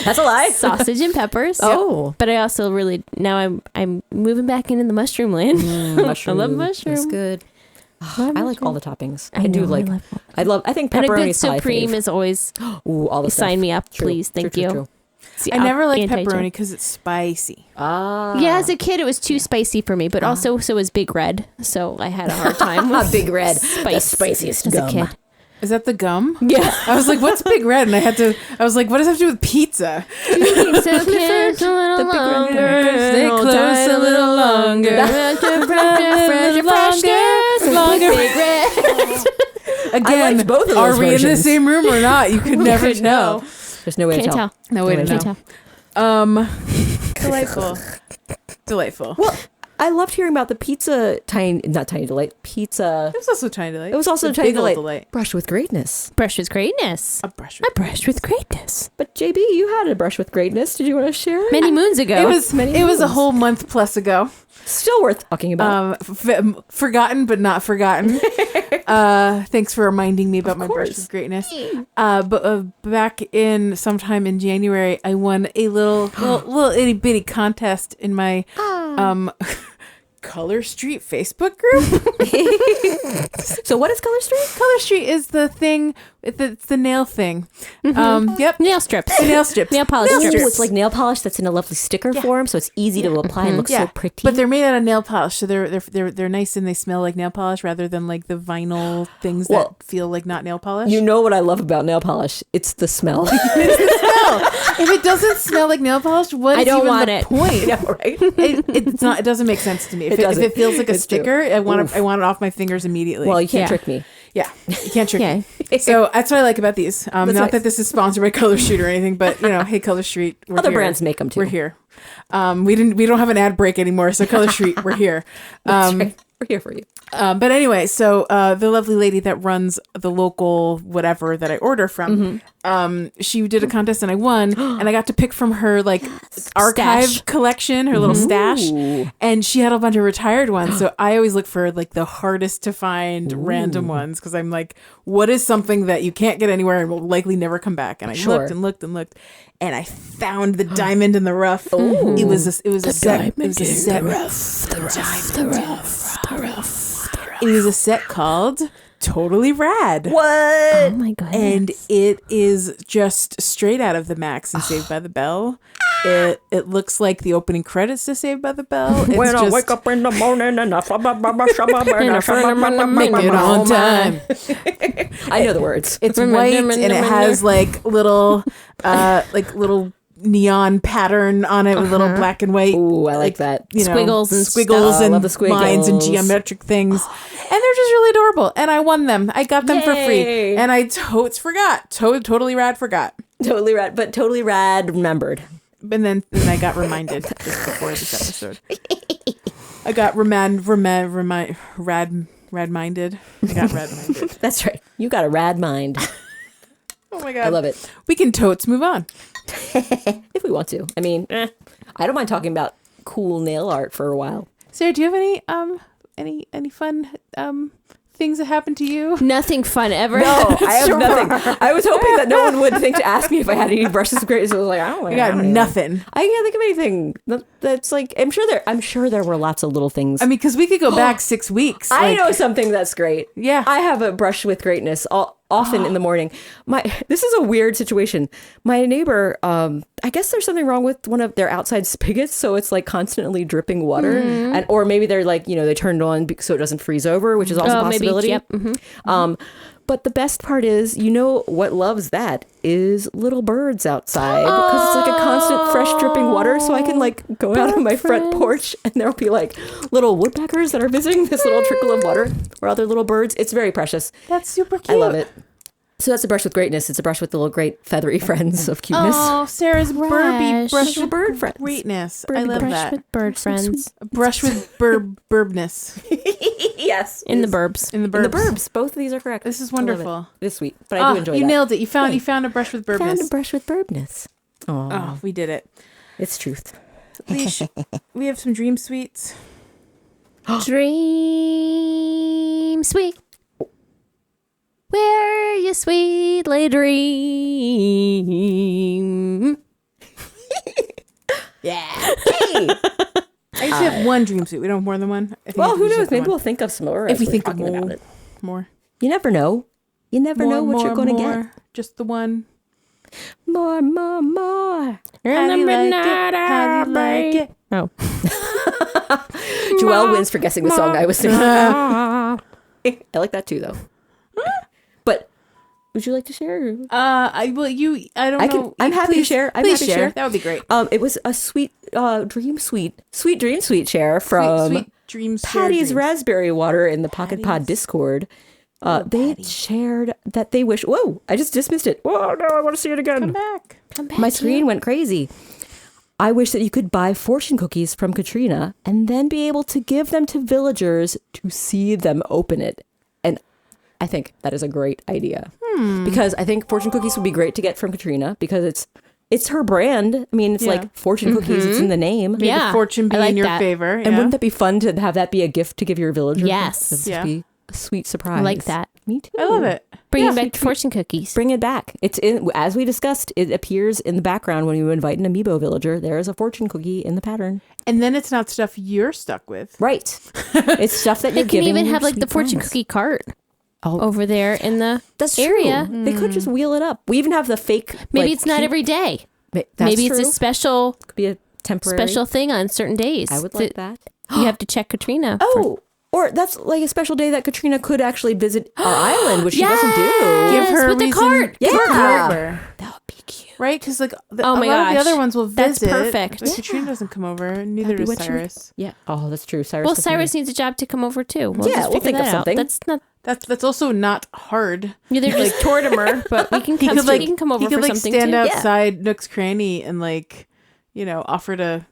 That's a lie. Sausage and peppers. Oh, But I also really now I'm moving back into the mushroom land. mushroom. I love mushroom. That's good. I like all the toppings. I do know, like. I love I think and a pepperoni good is my supreme fave. is always Ooh, all the stuff. sign me up, True. please. Thank True, you. true. It's the I never liked anti-Jack. pepperoni because it's spicy. Ah, Yeah, as a kid, it was too spicy for me, but also so was Big Red, so I had a hard time with Big Red, the spice spiciest as gum. a kid. Is that the gum? Yeah. I was like, "What's Big Red?" And I was like, "What does that have to do with pizza?" So kids a little longer, Stay hold close tight a little longer. longer. Big Red. Again, liked both of are those we in the versions. same room or not? You could never could tell. There's no way Can't to tell. tell. No way to Can't know. tell. Delightful. Delightful. Well, I loved hearing about the pizza not Tiny Delight, pizza. It was also Tiny Delight. It was also It's a Tiny big old Delight. Brush with greatness. Brush with greatness. A brush. I brushed with greatness. But JB, you had a brush with greatness. Did you want to share? Many moons ago. It was Many it was a moons. whole month plus ago. Still worth talking about. Forgotten but not forgotten. Thanks for reminding me about my brush course. with greatness. But back in sometime in January, I won a little itty bitty contest in my Color Street Facebook group. So what is Color Street? Color Street is the thing. It's the nail thing. Yep. nail strips. The nail strips. Nail polish Oh, strips. it's like nail polish that's in a lovely sticker form, so it's easy to apply and looks so pretty. But they're made out of nail polish, so they're nice and they smell like nail polish rather than like the vinyl things Well, that feel like not nail polish. you know what I love about nail polish? It's the smell. If it doesn't smell like nail polish, what I is don't even want the it. point? Yeah, right? It's not. It doesn't make sense to me. If doesn't. it feels like a It's true. sticker, I want Oof. it off my fingers immediately. Well, you can't Yeah. trick me. yeah, you can't trick Yeah. me. So that's what I like about these. Not nice. that this is sponsored by Color Street or anything, but hey, Color Street, we're Other here. brands make 'em too. We're here. We don't have an ad break anymore, so Color Street, we're here. We're here for you. But anyway, so the lovely lady that runs the local whatever that I order from, she did a contest and I won, and I got to pick from her like archive Stash. collection, her little stash, and she had a bunch of retired ones. So I always look for like the hardest to find random ones because I'm like, what is something that you can't get anywhere and will likely never come back? And I Sure. looked and looked and looked, and I found the diamond in the rough. It was a set. It was a set. It was a set called Totally Rad. What? Oh my god. And it is just straight out of the Max and Saved by the Bell. It looks like the opening credits to Saved by the Bell. It's When I just wake up in the morning and make it on time. I know the words. It's white and it has like little neon pattern on it with little black and white. Ooh, I like that. Squiggles and squiggles stuff. I and love the squiggles. lines and geometric things. And they're just really adorable. And I won them. I got them for free. Yay. And I forgot. Totally Rad forgot. Totally rad, but totally rad remembered. And then I got reminded just before this episode. I got rad Rad-minded. I got rad-minded. That's right. You got a rad mind. Oh my God. I love it. We can totes move on. If we want to. I mean, I don't mind talking about cool nail art for a while. Sarah, do you have any fun things that happened to you? Nothing fun ever. No, I have nothing. I was hoping that no one would think to ask me if I had any brushes of greatness. I was like, I don't know. I got nothing. I can't think of anything. That's like, I'm sure there were lots of little things. I mean, because we could go back 6 weeks. I like- know something that's great. Yeah. I have a brush with greatness often in the morning. This is a weird situation. My neighbor, I guess there's something wrong with one of their outside spigots, so it's like constantly dripping water, and or maybe they're like, they turned on so it doesn't freeze over, which is also a possibility. Maybe, yep. But the best part is, what loves that is little birds outside, because it's like a constant fresh dripping water. So I can like go out on my front porch and there'll be like little woodpeckers that are visiting this little trickle of water or other little birds. It's very precious. That's super cute. I love it. So that's a brush with greatness. It's a brush with the little great feathery friends of cuteness. Oh, Sarah's Burby brush Little with bird friends. greatness. I love Brush that. with bird friends A brush with burbness Yes. in the burbs. in the burbs. In the burbs. Both of these are correct. This is I love it. wonderful. It's sweet, but I do enjoy you that. nailed it. You found Yay. a brush with Found a burbness. brush with birdness. Oh, we did it. It's truth. Leash, we have some dream sweets. Dream sweet. Where you sweetly dream. Yeah. Hey. I used to have one dream sweet. We don't have more than one. I think Well, it's who just knows? the Maybe one. we'll think of some more If as we we're think of talking more. about it. More. You never know. You never know what you're going to get. Just the one. More. How do you like it? How do you like it? Oh. Joelle wins for guessing the song I was singing. I like that too, though. But would you like to share? I don't know. I'm happy to share. I'm Please happy to share. share. That would be great. It was a sweet dream sweet share from Sweet dreams. share Patty's dreams. Raspberry Water in the Pocket Pod Discord. They shared that they wish. Whoa! I just dismissed it. Whoa! No, I want to see it again. Come back. My screen went crazy. I wish that you could buy fortune cookies from Katrina and then be able to give them to villagers to see them open it. And I think that is a great idea. Because I think fortune cookies would be great to get from Katrina because it's her brand. I mean, it's Yeah. like fortune cookies. It's in the name. May Yeah, the fortune be I like in your that. favor. And yeah. wouldn't that be fun to have that be a gift to give your villager? Yes. That'd just Yeah. be a sweet surprise. I like that. Me too. I love it. Bringing back the fortune cookies. Bring it back. It's in, as we discussed, it appears in the background when you invite an amiibo villager. There is a fortune cookie in the pattern. And then it's not stuff you're stuck with. Right. It's stuff that They you're can giving even your have like the sweet fortune friends. cookie cart Oh, over there in the that's area. true. They could just wheel it up. We even have the fake. Maybe like, it's not cute- every day. That's Maybe it's true. a special Could be a temporary. special thing on certain days. I would like that. You have to check Katrina. Oh, or that's like a special day that Katrina could actually visit our island, which she doesn't do. Give her a with the reason cart. Yeah. to come over. That would be cute. Right? Because like Oh a my lot of the gosh. other ones will That's visit. perfect. But Katrina doesn't come over. Neither That'd be does what she would- Cyrus. Yeah. Oh, that's true. Cyrus. Well, doesn't Cyrus do- needs a job to come over too. We'll Yeah, just we'll figure think of that out. something. That's not. That's also not hard. They're just Tortimer, but we can He come. could like he can come over he could for like something stand too. outside Nook's Cranny and like, offer to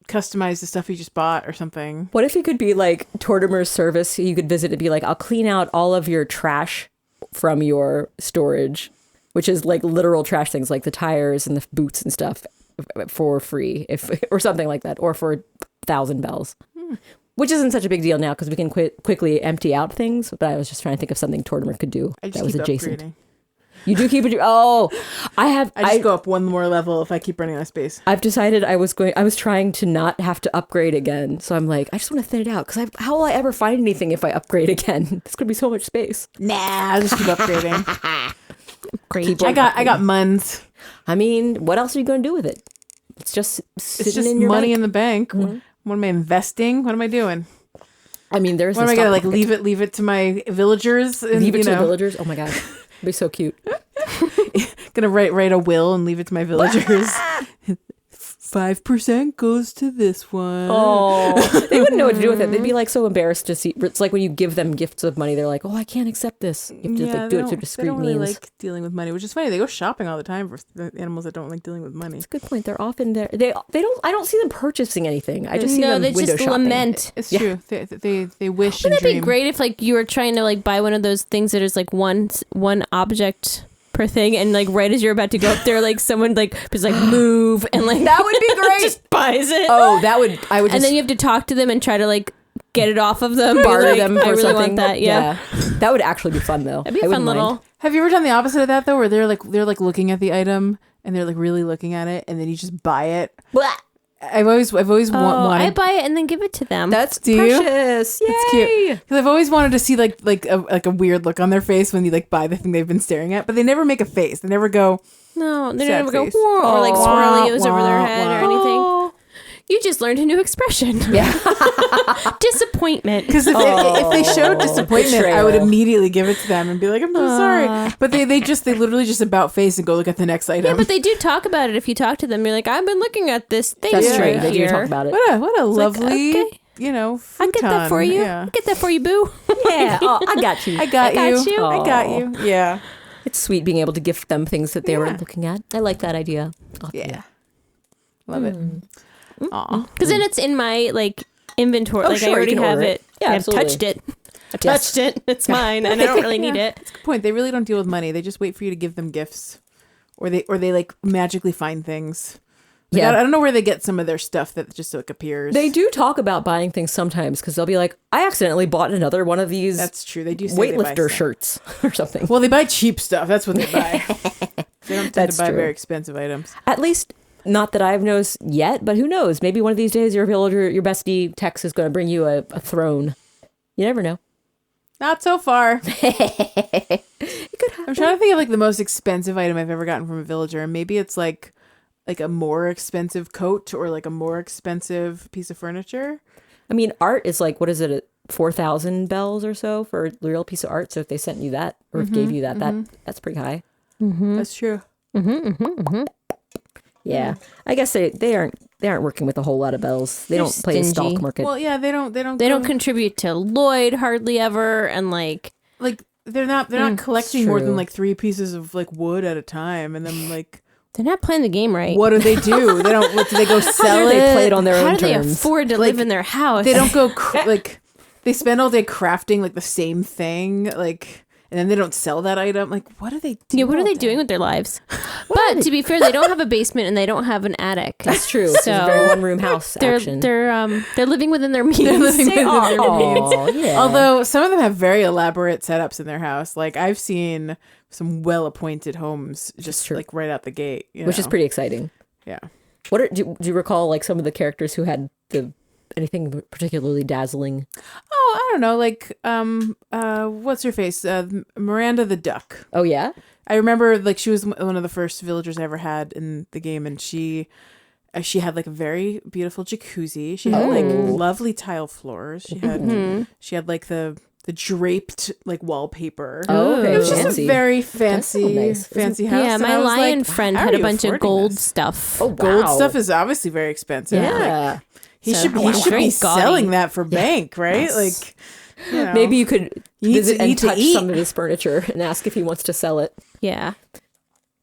customize the stuff he just bought or something. What if it could be like Tortimer's service? You could visit and be like, I'll clean out all of your trash from your storage, which is like literal trash things like the tires and the boots and stuff for free, or something like that, or for 1,000 bells. Which isn't such a big deal now because we can quickly empty out things. But I was just trying to think of something Tortimer could do I just that was keep adjacent. upgrading. You do keep it. Oh, I just go up one more level if I keep running out of space. I've decided I was trying to not have to upgrade again. So I'm like, I just want to thin it out because how will I ever find anything if I upgrade again? It's gonna be so much space. Nah, I'll just keep upgrading. Great. Keep I got Muns. I mean, what else are you going to do with it? It's just It's sitting just in your money bank. in the bank. What am I investing? What am I doing? I mean, there's What am I gonna like leave it to my villagers? And, leave it to you the know, villagers. Oh my god, it'd be so cute. Gonna write a will and leave it to my villagers. 5% goes to this one. Oh, they wouldn't know what to do with it. They'd be like so embarrassed to see. It's like when you give them gifts of money, they're like, "Oh, I can't accept this." You have to like, do it through discreet they don't really means. like dealing with money, which is funny. They go shopping all the time for the animals that don't like dealing with money. That's a good point. They're often there. They don't. I don't see them purchasing anything. I just see them they window just shopping. lament. It's true. They wish Wouldn't and that dream. be great if like you were trying to like buy one of those things that is like one object per thing, and like right as you're about to go up there, like someone like is like move, and like That would be great. just buys it. Oh, that would. I would. and Just then you have to talk to them and try to like get it off of them, barter like, them for I really something. want that. Yeah, That would actually be fun though. that'd be I a fun wouldn't mind. little. Have you ever done the opposite of that though, where they're like looking at the item and they're like really looking at it, and then you just buy it? Blah. I've always Oh, I wanted. buy it and then give it to them. That's Do you? precious. Yay. It's cute because I've always wanted to see like a weird look on their face when you like buy the thing they've been staring at, but they never make a face. They never go. no, they Sad never go face. "Whoa," or like Oh. swirlies Wah, over their wah, head wah. or anything. You just learned a new expression. Yeah. Disappointment. Because if they showed disappointment, I would betrayal. immediately give it to them and be like, "I'm so sorry." But they literally just about face and go look at the next item. Yeah, but they do talk about it. If you talk to them, you're like, I've been looking at this thing. That's right true. They do here. talk about it. what a like, lovely, okay. futon. I get that for you. Yeah. I get that for you, boo. Yeah. Oh, I got you. I got got you. you. I got you. Yeah. It's sweet being able to gift them things that they were Yeah. looking at. I like that idea. Oh, Yeah. Love it. Aw. Because then it's in my like inventory. Oh, like sure, I you already can have order it. it. Yeah, I've absolutely. touched it. I Yes. touched it. It's mine, and I don't really need it. That's a good point. They really don't deal with money. They just wait for you to give them gifts, or they like magically find things. Like, Yeah. I don't know where they get some of their stuff that just like appears. They do talk about buying things sometimes because they'll be like, I accidentally bought another one of these That's true. They do say they buy weightlifter stuff. shirts or something. Well, they buy cheap stuff. That's what they buy. They don't tend That's to buy true. very expensive items. At least not that I've noticed yet, but who knows? Maybe one of these days your villager, your bestie Tex is going to bring you a throne. You never know. Not so far. It could happen. I'm trying to think of like the most expensive item I've ever gotten from a villager, and maybe it's like a more expensive coat or like a more expensive piece of furniture. I mean, art is like, what is it, 4,000 bells or so for a real piece of art? So if they sent you that or if gave you that, that's pretty high. That's true. Yeah. I guess they aren't working with a whole lot of bells. They They're don't play a stingy. stock market. Well, yeah, they don't They don't contribute to Lloyd hardly ever, and like like they're not collecting more than true. like 3 pieces of like wood at a time, and then like they're not playing the game right. what do? They do they go sell Or it? they play it on their How own do they terms. afford to live in their house? They don't go like they spend all day crafting like the same thing, like, and then they don't sell that item. Like, what do they do? Yeah, what are all they day? doing with their lives? But to be fair, they don't have a basement and they don't have an attic. That's true. It's a So very one room house they're action. they're living within their means. living They within are. their means. Aw, yeah. Although some of them have very elaborate setups in their house. Like I've seen some well-appointed homes just true. like right out the gate, you which is know? pretty exciting. Yeah. Do you recall like some of the characters who had anything particularly dazzling? Oh, I don't know, like what's her face? Miranda the duck. Oh yeah. I remember like she was one of the first villagers I ever had in the game, and she had like a very beautiful jacuzzi. She had like lovely tile floors. She had like the draped like wallpaper. Oh, okay. It was just Fancy. a very fancy, nice. fancy house. Yeah, and my I was lion like, friend how had are a you bunch of affording gold this? stuff. Oh, Gold wow. stuff is obviously very expensive. Like, Yeah. he So- should Wow. be Very gaudy. selling that for bank, right? Like, you know. Maybe you could You need visit to and eat to touch eat. some of his furniture and ask if he wants to sell it Yeah.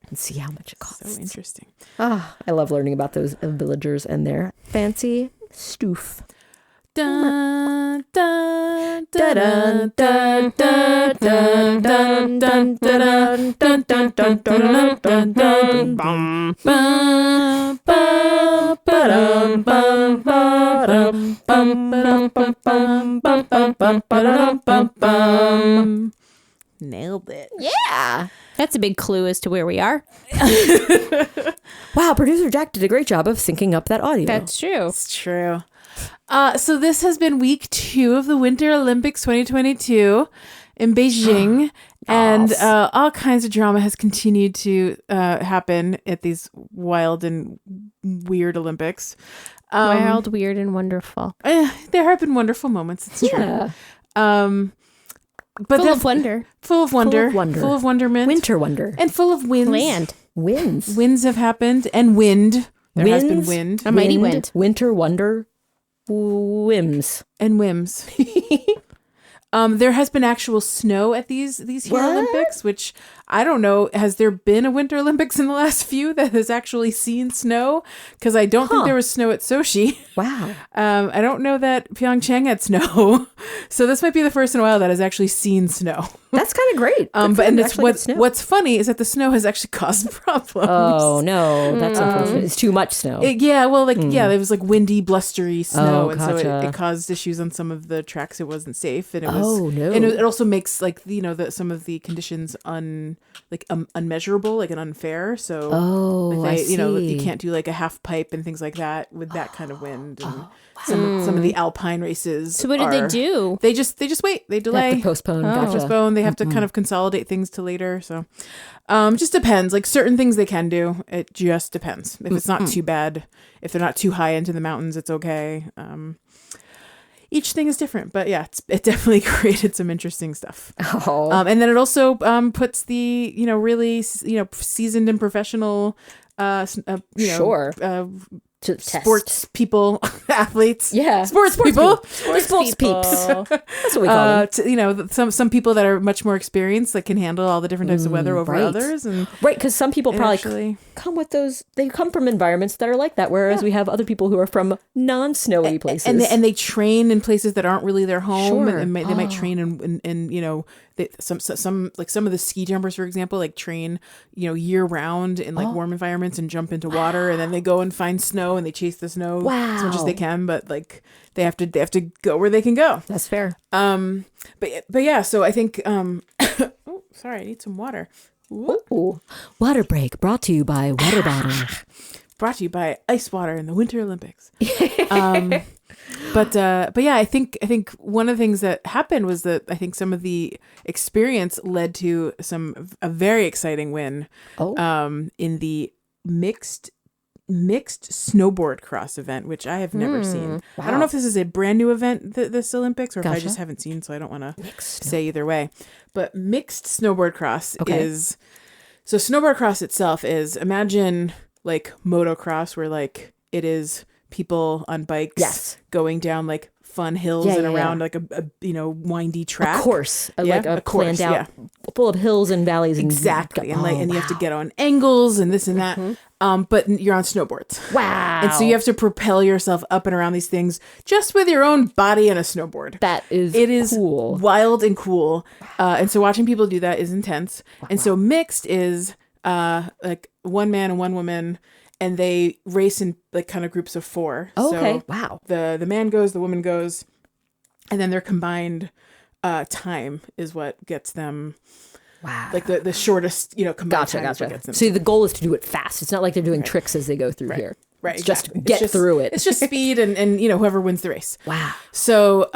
and see how much it costs. So interesting. Ah, I love learning about those villagers and their fancy stoof. Dun, dun, dun, dun, dun, dun, dun, dun, dun, dun, dun, dun, dun, dun, dun, dun, bum. Ba, ba, ba-dum, bum, ba-dum, bum, ba-dum, bum, bum, bum, bum, bum, ba-dum, bum, bum. Nailed it. Yeah. That's a big clue as to where we are. Wow, producer Jack did a great job of syncing up that audio. That's true. It's true. So this has been week 2 of the Winter Olympics 2022 in Beijing. And all kinds of drama has continued to happen at these wild and weird Olympics. Wild, weird, and wonderful. There have been wonderful moments. It's yeah. true. But Full of wonder. Full of wonder. wonder. Full of wonderment. Winter wonder. And full of winds. Land. Winds. Winds have happened. And wind. There has been wind A mighty wind. Winter wonder. Whims. and whims. There has been actual snow at these here Olympics, which I don't know. Has there been a Winter Olympics in the last few that has actually seen snow? Because I don't think there was snow at Sochi. Wow. I don't know that Pyeongchang had snow. So this might be the first in a while that has actually seen snow. That's kind of great. What's funny is that the snow has actually caused problems. Oh no, that's unfortunate. It's too much snow. There was like windy, blustery snow, and so gotcha. it caused issues on some of the tracks. It wasn't safe, and it was. Oh, no. And it also makes like some of the conditions unmeasurable, like and unfair. So I see. You can't do like a half pipe and things like that with that kind of wind. And some of the alpine races. So what did they do? They just wait. They delay. Have to postpone. Gotcha. Postpone. They have to kind of consolidate things to later. So, just depends. Like certain things they can do. It just depends. If it's not too bad, if they're not too high into the mountains, it's okay. Each thing is different, but yeah, it definitely created some interesting stuff. Oh. And then it also puts the really seasoned and professional Sure. To sports people, athletes, sports people. Sports peeps. That's what we call them. Some people that are much more experienced, that can handle all the different types of weather over right. others, and Right, because some people probably actually come with those. They come from environments that are like that, whereas we have other people who are from non-snowy places, and they train in places that aren't really their home, Sure. and they might train in some like some of the ski jumpers, for example, like train year round in like warm environments and jump into water, and then they go and find snow and they chase the snow as much as they can, but like they have to go where they can go. That's fair. But yeah, so I think oh, sorry, I need some water. Ooh. Water break brought to you by Water Bottle. Brought to you by ice water in the Winter Olympics. But yeah, I think one of the things that happened was that I think some of the experience led to a very exciting win. In the mixed snowboard cross event, which I have never seen. Wow. I don't know if this is a brand new event this Olympics, or if I Gotcha. just haven't seen, so I don't want to say either way. But mixed snowboard cross is so snowboard cross itself is, imagine like motocross, where like it is people on bikes going down like fun hills and around like a windy track. A course, Yeah, like a course, planned out, full of hills and valleys. Exactly, and you have to get on angles and this and that. But you're on snowboards. Wow! And so you have to propel yourself up and around these things just with your own body and a snowboard. It is cool. Wild and cool. And so watching people do that is intense. And so mixed is like one man and one woman, and they race in like kind of groups of 4. Oh, okay. So Wow. The man goes, the woman goes, and then their combined time is what gets them. Wow. Like the shortest, combined time is what Gotcha. gets them. So the goal is to do it fast. It's not like they're doing tricks as they go through here. Right. It's Exactly. just get through it. It's just speed and whoever wins the race. Wow. So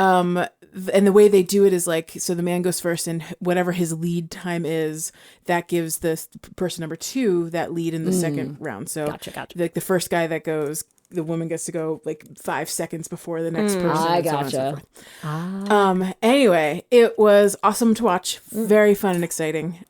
and the way they do it is like, so the man goes first, and whatever his lead time is, that gives the person number 2 that lead in the second round. So Gotcha. like the first guy that goes, the woman gets to go like 5 seconds before the next person. I and so on and so gotcha. forth. Anyway, it was awesome to watch. Very fun and exciting.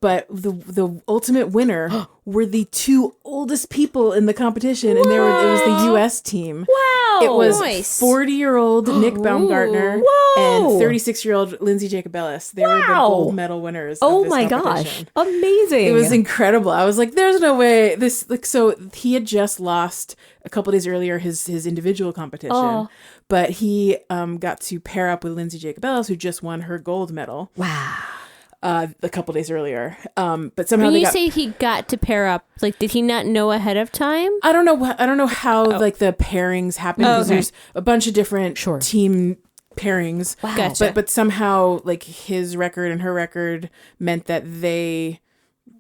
But the ultimate winner were the 2 oldest people in the competition, and it was the U.S. team. Wow. It was Nice. 40-year-old Nick Baumgartner Whoa. and 36-year-old Lindsay Jacobellis. They were the gold medal winners. Oh of this my competition. gosh. Amazing. It was incredible. I was like, there's no way this, like, so he had just lost a couple days earlier his individual competition, but he got to pair up with Lindsay Jacobellis, who just won her gold medal. Wow. A couple days earlier. But somehow When they you got, say he got to pair up, like, did he not know ahead of time? I don't know how like the pairings happen, because there's a bunch of different team pairings. Wow. Gotcha. But somehow like his record and her record meant that they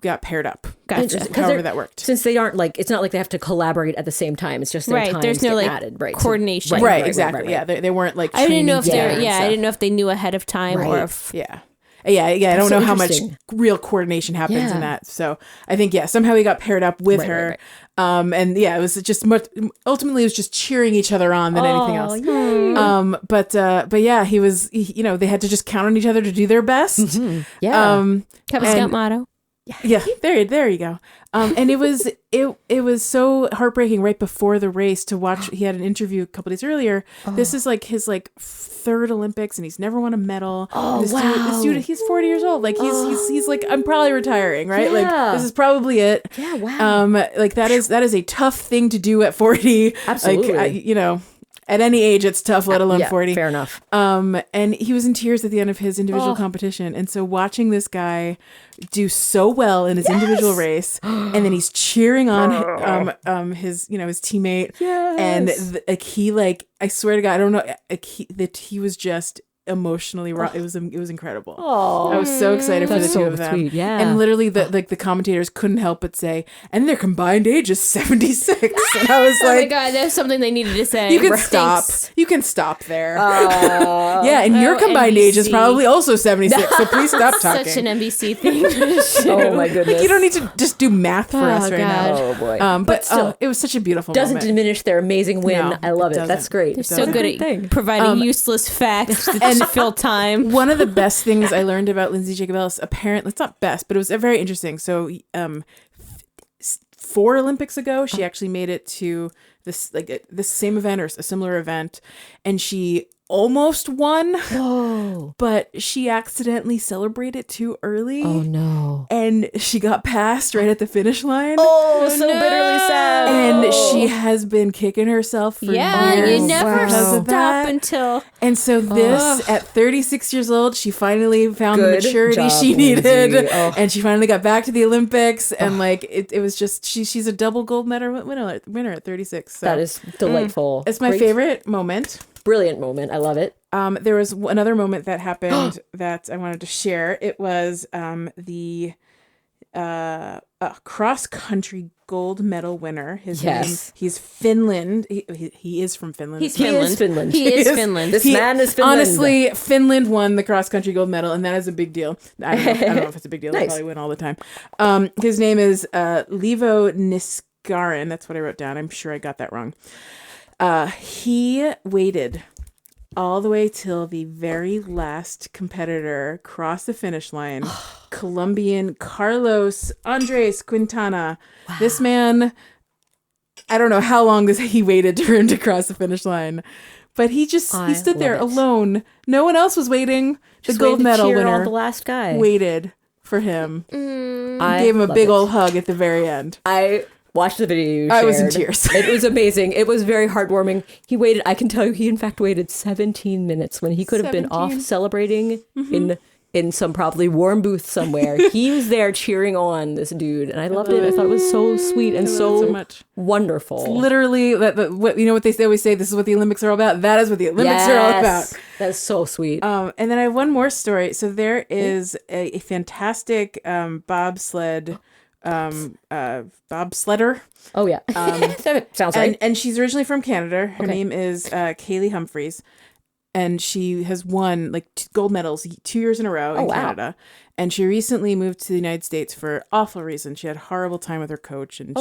got paired up. Gotcha. However that worked. Since they aren't like, it's not like they have to collaborate at the same time. It's just their Right, times there's no, get like, added. Right. coordination. Right, exactly. right. Yeah, they weren't like I didn't know if training they together and I stuff. didn't know if they knew ahead of time or if Yeah. I don't so know how much interesting. real coordination happens Yeah. in that. So I think, somehow he got paired up with her. right. And it was just ultimately it was just cheering each other on than anything else. Yay. But yeah, they had to just count on each other to do their best. Yeah. Cub Scout motto. Yeah, there you go. And it was so heartbreaking right before the race to watch. He had an interview a couple days earlier. This is like his third Olympics, and he's never won a medal. Oh, this wow. dude, he's 40 years old. Like he's like, I'm probably retiring, right? Yeah. Like this is probably it. Yeah, wow. Like that is a tough thing to do at 40. Absolutely. Like at any age it's tough, let alone 40. Fair enough. And he was in tears at the end of his individual competition. And so watching this guy do so well in his individual race, and then he's cheering on his teammate. Yes. And I swear to God, I don't know, that he was just emotionally raw. It was incredible. I was so excited for the That's two so of them. sweet, yeah. And literally the commentators couldn't help but say, and their combined age is 76. And I was Oh my like, God, that's something they needed to say. you can Thanks. stop. You can stop there. Yeah, and your Oh, combined age is NBC. probably also 76. So please stop talking. Such an NBC thing to do. Oh my goodness. Like, you don't need to just do math for us right God. Oh boy. now. But still, it was such a beautiful doesn't moment. diminish their amazing win. No, I love it it. That's doesn't. great. They're so Doesn't. good Great thing. at providing useless facts to fill time. One of the best things I learned about Lindsay Jacob Ellis, apparently, it's not best, but it was very interesting. So, 4 Olympics ago, she actually made it to this same event or a similar event, and she almost won. Whoa. But she accidentally celebrated too early. Oh no. And she got passed right at the finish line. Oh, so bitterly sad. And she has been kicking herself for Yeah, years you never because of stop that. until And so this, at 36 years old, she finally found Good the maturity job, she needed. Lindsay. Oh. And she finally got back to the Olympics. And it was just, she's a double gold medal winner at 36. So That is delightful. it's my Great. favorite moment. Brilliant moment. I love it. There was another moment that happened that I wanted to share. It was the cross country gold medal winner. His Yes. name, he's Finland. He is from Finland. he's He Finland. is Finland. He is Finland. This man is Finland. Honestly, Finland won the cross country gold medal, and that is a big deal. I don't know if it's a big deal. They Nice. probably win all the time. His name is Levo Niskanen. That's what I wrote down. I'm sure I got that wrong. He waited all the way till the very last competitor crossed the finish line, Colombian Carlos Andres Quintana. Wow. This man, I don't know how long he waited for him to cross the finish line, but he stood there love it. alone. No one else was waiting. Just the gold waiting to medal cheer on winner the last guy. waited for him. I Gave him a love big it. old hug at the very end. I watched the video you shared. I was in tears. It was amazing. It was very heartwarming. He waited, I can tell you, he in fact waited 17 minutes when he could have been off 17. celebrating in some probably warm booth somewhere. He was there cheering on this dude, and I loved it. I thought it was so sweet and I love it so so much. wonderful. Literally, what you know what they always say. This is what the Olympics are all about. That is what the Olympics are all about. That's so sweet. And then I have one more story. So there is a fantastic bobsled, bobsledder. Oh yeah. Sounds right. And she's originally from Canada. Her name is Kaylee Humphreys. And she has won gold medals 2 years in a row in Canada. And she recently moved to the United States for awful reasons. She had a horrible time with her coach. And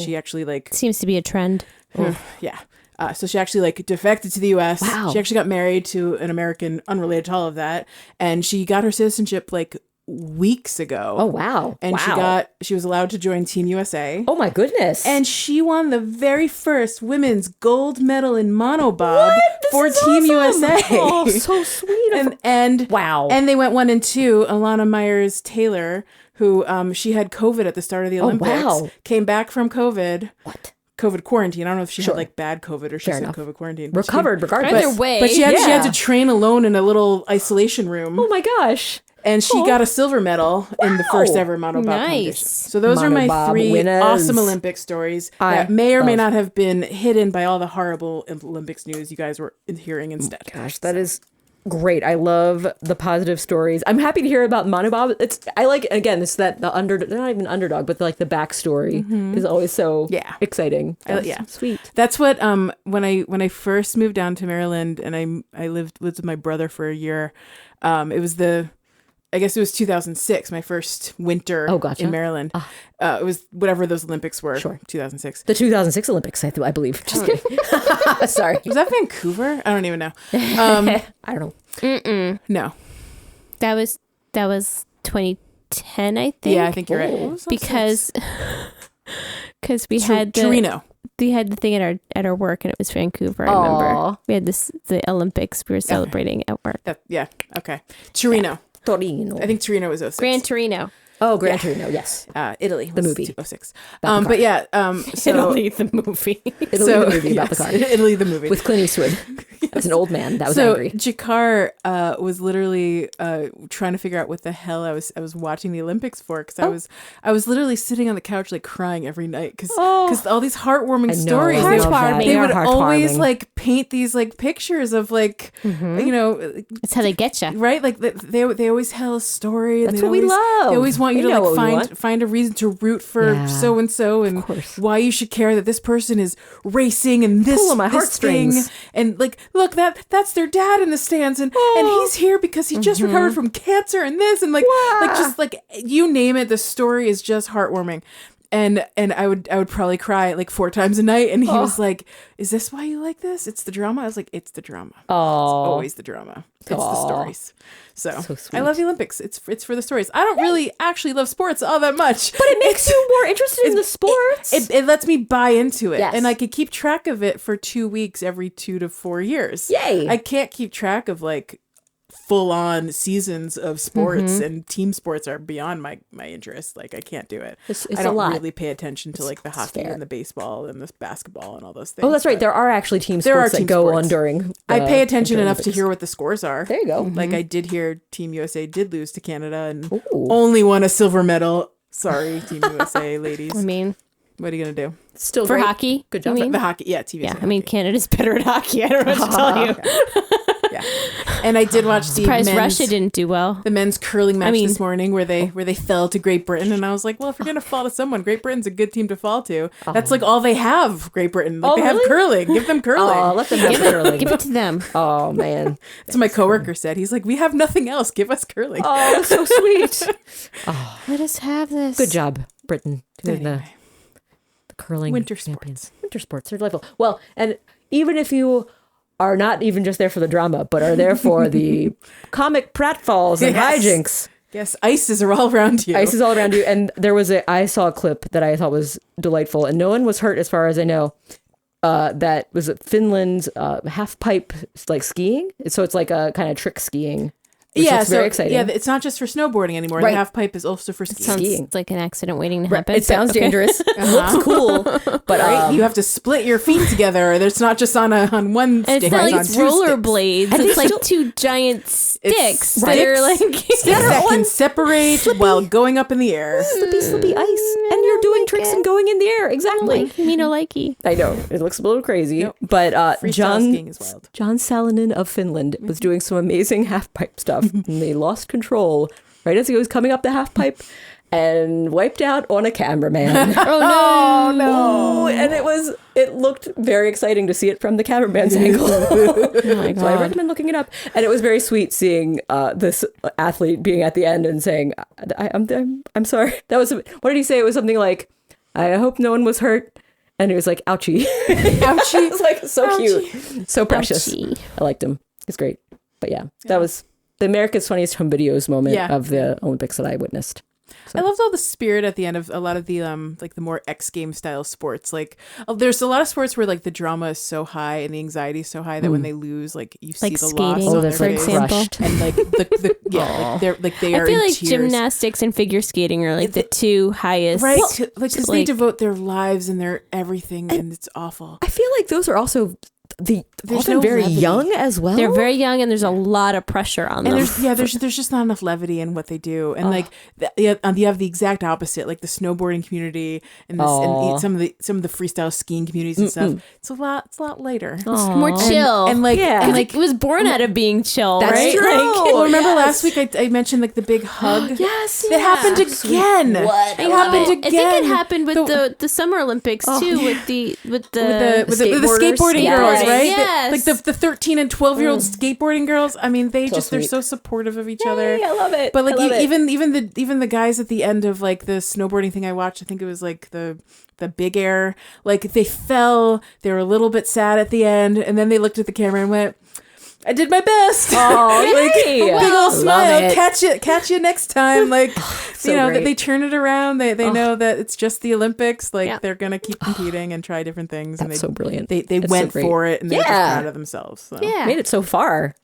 she actually Seems to be a trend. yeah. So she actually defected to the U.S. Wow. She actually got married to an American unrelated to all of that. And she got her citizenship weeks ago. Oh wow. And wow. she was allowed to join Team USA. Oh my goodness. And she won the very first women's gold medal in monobob for This is Team awesome. USA. Oh, so sweet. and Wow. And they went 1 and 2. Alana Myers Taylor, who she had COVID at the start of the Olympics, wow. came back from COVID. What? COVID quarantine. I don't know if she Sure. had bad COVID or she's in COVID quarantine. But Recovered regardless. Either way. But she had Yeah. to train alone in a little isolation room. Oh my gosh. And she got a silver medal in the first ever monobob Nice. competition. So those are my Monobob 3 winners. awesome Olympic stories I that may or may love- not have been hidden by all the horrible Olympics news you guys were hearing instead. Gosh, that is great. I love the positive stories. I'm happy to hear about monobob. I like, again, it's that the they're not even underdog, but the backstory is always so exciting. That's sweet. That's what when I first moved down to Maryland and I lived with my brother for a year. It was I guess it was 2006, my first winter in Maryland. It was whatever those Olympics were. Sure. 2006. The 2006 Olympics, I believe. Just kidding. Sorry. Was that Vancouver? I don't even know. I don't know. No. That was 2012. 2010, I think. Yeah, I think you're right. Oh. What was 06? Because we had the Torino. we had the thing at our work, and it was Vancouver. I Aw. remember we had the Olympics we were celebrating at work. Yeah. Okay. Torino. Torino. I think Torino was 06. Gran Torino. Oh, Gran Torino, yes. Italy. The was movie. 06. About the But yeah. So Italy, the movie. Italy, the movie about the car. Italy, the movie. With Clint Eastwood. As an old man that was so angry. Jakar was literally trying to figure out what the hell I was watching the Olympics for, because I was literally sitting on the couch like crying every night because all these heartwarming stories I love that. Heartwarming. they They would are always heartwarming. like paint these like pictures of like you know That's how they get you. right, like they always tell a story. And That's they'd what we always- love. They always want you They to know like what we want. find a reason to root for Yeah. so and so and course. why you should care that this person is racing and this Pull on my this thing heartstrings. and like look that's their dad in the stands and he's here because he just recovered from cancer and this and like just like you name it, the story is just heartwarming. And I would probably cry like 4 times a night, and he was like, "Is this why you like this? It's the drama." I was like, "It's the drama. It's always the drama. It's the stories." So sweet. I love the Olympics. It's for the stories. I don't really actually love sports all that much, But it makes you more interested in the sports. it lets me buy into it, Yes. and I could keep track of it for 2 weeks every 2 to 4 years. Yay. I can't keep track of like full on seasons of sports, and team sports are beyond my interest. Like I can't do it. It's I a don't lot. really pay attention to like the hockey fair. and the baseball and the basketball and all those things. Oh, that's right. but There are actually team There are sports that team go sports. on during. I pay attention Winter enough to Olympics. hear what the scores are. There you go. Like I did hear Team USA did lose to Canada and Ooh. only won a silver medal. Sorry, Team USA ladies. I mean, What are you gonna do? Still for great. hockey. Good job. I mean, The hockey, yeah, Team USA. yeah. I mean, Canada's better at hockey. I don't know what to tell you. yeah. And I did watch the Surprised men's, Russia didn't do well. the men's curling match mean- this morning where they fell to Great Britain, and I was like, well, if you're gonna fall to someone, Great Britain's a good team to fall to. That's like all they have. Great Britain, like Oh, they have really? curling. Give them curling. Oh, let them have Give curling. it to them. Oh man. That's what my coworker said. He's like, we have nothing else. Give us curling. Oh, so sweet. Let us have this. Good job, Britain. You're Anyway. the curling Winter champions. Winter sports are delightful. Well, and even if you are not even just there for the drama, but are there for the comic pratfalls and Yes. hijinks. Yes, ices are all around you. Ice is all around you. And I saw a clip that I thought was delightful, and no one was hurt as far as I know. That was Finland's half pipe like skiing. So it's like a kind of trick skiing. Which looks very exciting. Yeah, it's not just for snowboarding anymore. Right. The half pipe is also for skiing. Sounds Skiing. like an accident waiting to happen. It sounds but okay. dangerous. It looks cool, but Right? You have to split your feet together. It's not just on one And stick. it's not like on it's 2 sticks. rollerblades. It's like 2 giant sticks that sticks. are like Sticks that can separate while going up in the air. slippy ice, and you're doing tricks and going in the air. Exactly. like me no likey. I know it looks a little crazy, Yep. but Freestyle skiing is wild. John Salonen of Finland was doing some amazing half pipe stuff, and they lost control right as he was coming up the half pipe and wiped out on a cameraman. Oh no! And it looked very exciting to see it from the cameraman's angle. Oh my So I god! recommend looking it up. And it was very sweet seeing this athlete being at the end and saying, I'm sorry. That was, what did he say? It was something like, I hope no one was hurt. And he was like, ouchie. Ouchie. It was like so cute. So precious. Ouchie. I liked him. He's great. But yeah, that was the America's Funniest Home Videos moment Yeah. of the Olympics that I witnessed. I loved all the spirit at the end of a lot of the like the more X game style sports. Like there's a lot of sports where like the drama is so high and the anxiety is so high that when they lose, like you see Like the skating, loss Oh, on they're their very face. example. crushed. And like the they are I feel in like tears. gymnastics and figure skating are like the 2 highest. Right, like because they like- devote their lives and their everything, and it's awful. I feel like those are also There's often no very levity. young as well. They're very young, and there's a lot of pressure on And them. there's just not enough levity in what they do, and like you have the exact opposite, like the snowboarding community and this Aw. and some of the freestyle skiing communities and stuff. It's a lot lighter. It's more chill. And like Yeah. and like it was born out of being chill, That's right? true. Like, well, remember Yes. last week I mentioned like the big hug. Yes. It happened again. What? It happened I again. think it happened with the Summer Olympics too, with the with the skateboarding Yes. girls, right? Yes. Like the 13 and 12-year-old skateboarding girls. I mean, they're sweet. so supportive of each other. Yay, I love it. But like I love it. even the guys at the end of like the snowboarding thing I watched, I think it was like the big air, like they fell, they were a little bit sad at the end, and then they looked at the camera and went, I did my best. Oh, Big old Love smile. it. Catch you next time. Like, So you know, great. they turn it around. They know that it's just the Olympics. Like, Yeah. they're gonna keep competing and try different things. And That's they, so brilliant. They That's so went great. for it, and they're just Yeah. proud of themselves. So. Yeah. Made it so far.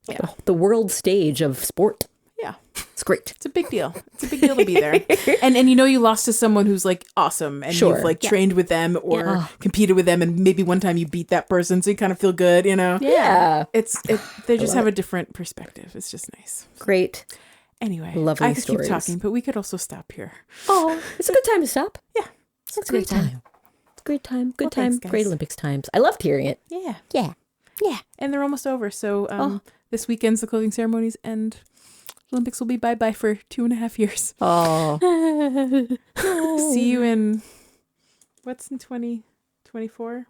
Yeah. The world stage of sport. Yeah. It's great. It's a big deal. It's a big deal to be there. And you know you lost to someone who's like awesome and Sure. you've like trained with them or competed with them and maybe one time you beat that person so you kind of feel good, you know. Yeah. They just have a different perspective. It's just nice. Great. Anyway, Lovely I could stories. keep talking, but we could also stop here. Oh, it's a good time to stop. Yeah. It's a great time. It's a great time. Good Well, time. thanks, guys. Great Olympics times. I loved hearing it. Yeah. Yeah. Yeah. And they're almost over. So this weekend's the closing ceremonies and the Olympics will be bye-bye for 2.5 years. Oh. See you in what's in 2024?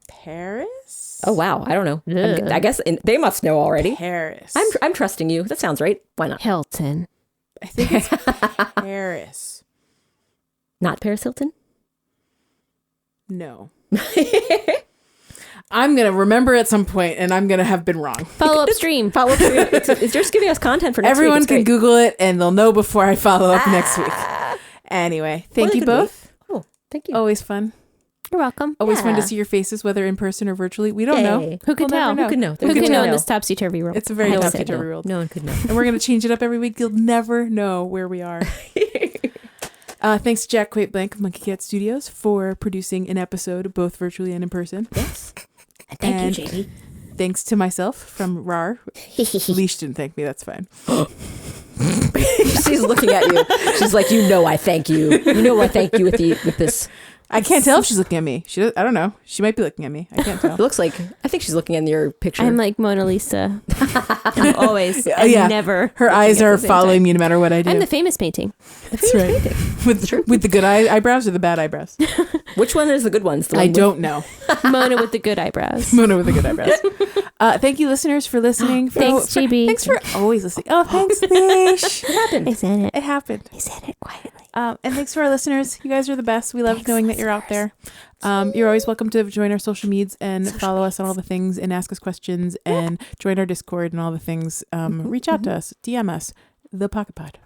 Paris? Oh wow. I don't know. Ugh. I guess they must know already. Paris. I'm trusting you. That sounds right. Why not? Hilton. I think it's Paris. Not Paris Hilton? No. I'm going to remember at some point and I'm going to have been wrong. Follow up stream. Follow up. It's just giving us content for next Everyone week. It's can great. Google it and they'll know before I follow up next week. Anyway, thank Well, you it could be. both. Oh, thank you. Always fun. You're welcome. Always fun to Yeah. see your faces, whether in person or virtually. We don't know. Yay. Who could We'll tell? never Who could know? Who Who could could know in know? this topsy-turvy world? It's a very No one topsy-turvy said no. world. No one could know. And we're going to change it up every week. You'll never know where we are. Thanks to Jack Quaid Blank of Monkey Cat Studios for producing an episode both virtually and in person. Yes. And Thank you, Thanks to myself from RAR. JD. Leash didn't thank me. That's fine. She's looking at you. She's like, you know, I thank you. You know, I thank you with this. I can't tell if she's looking at me. She does, I don't know. She might be looking at me. I can't tell. It looks like I think she's looking in your picture. I'm like Mona Lisa. I'm always and yeah. never. Her looking eyes at are the same following time. me no matter what I do. I'm the famous painting. That's right. With the good eyebrows or the bad eyebrows? Which one is the good ones? The I one with- don't know. Mona with the good eyebrows. Mona with the good eyebrows. Thank you, listeners, for listening. Thanks, GB. Thanks for always listening. Oh, thanks, Leash. What happened? I said it. It happened. I said it quietly. And thanks for our listeners. You guys are the best. We love knowing that you're out there. You're always welcome to join our social medias and follow us on all the things and ask us questions and join our Discord and all the things. Reach out to us. DM us. The Pocket Pod.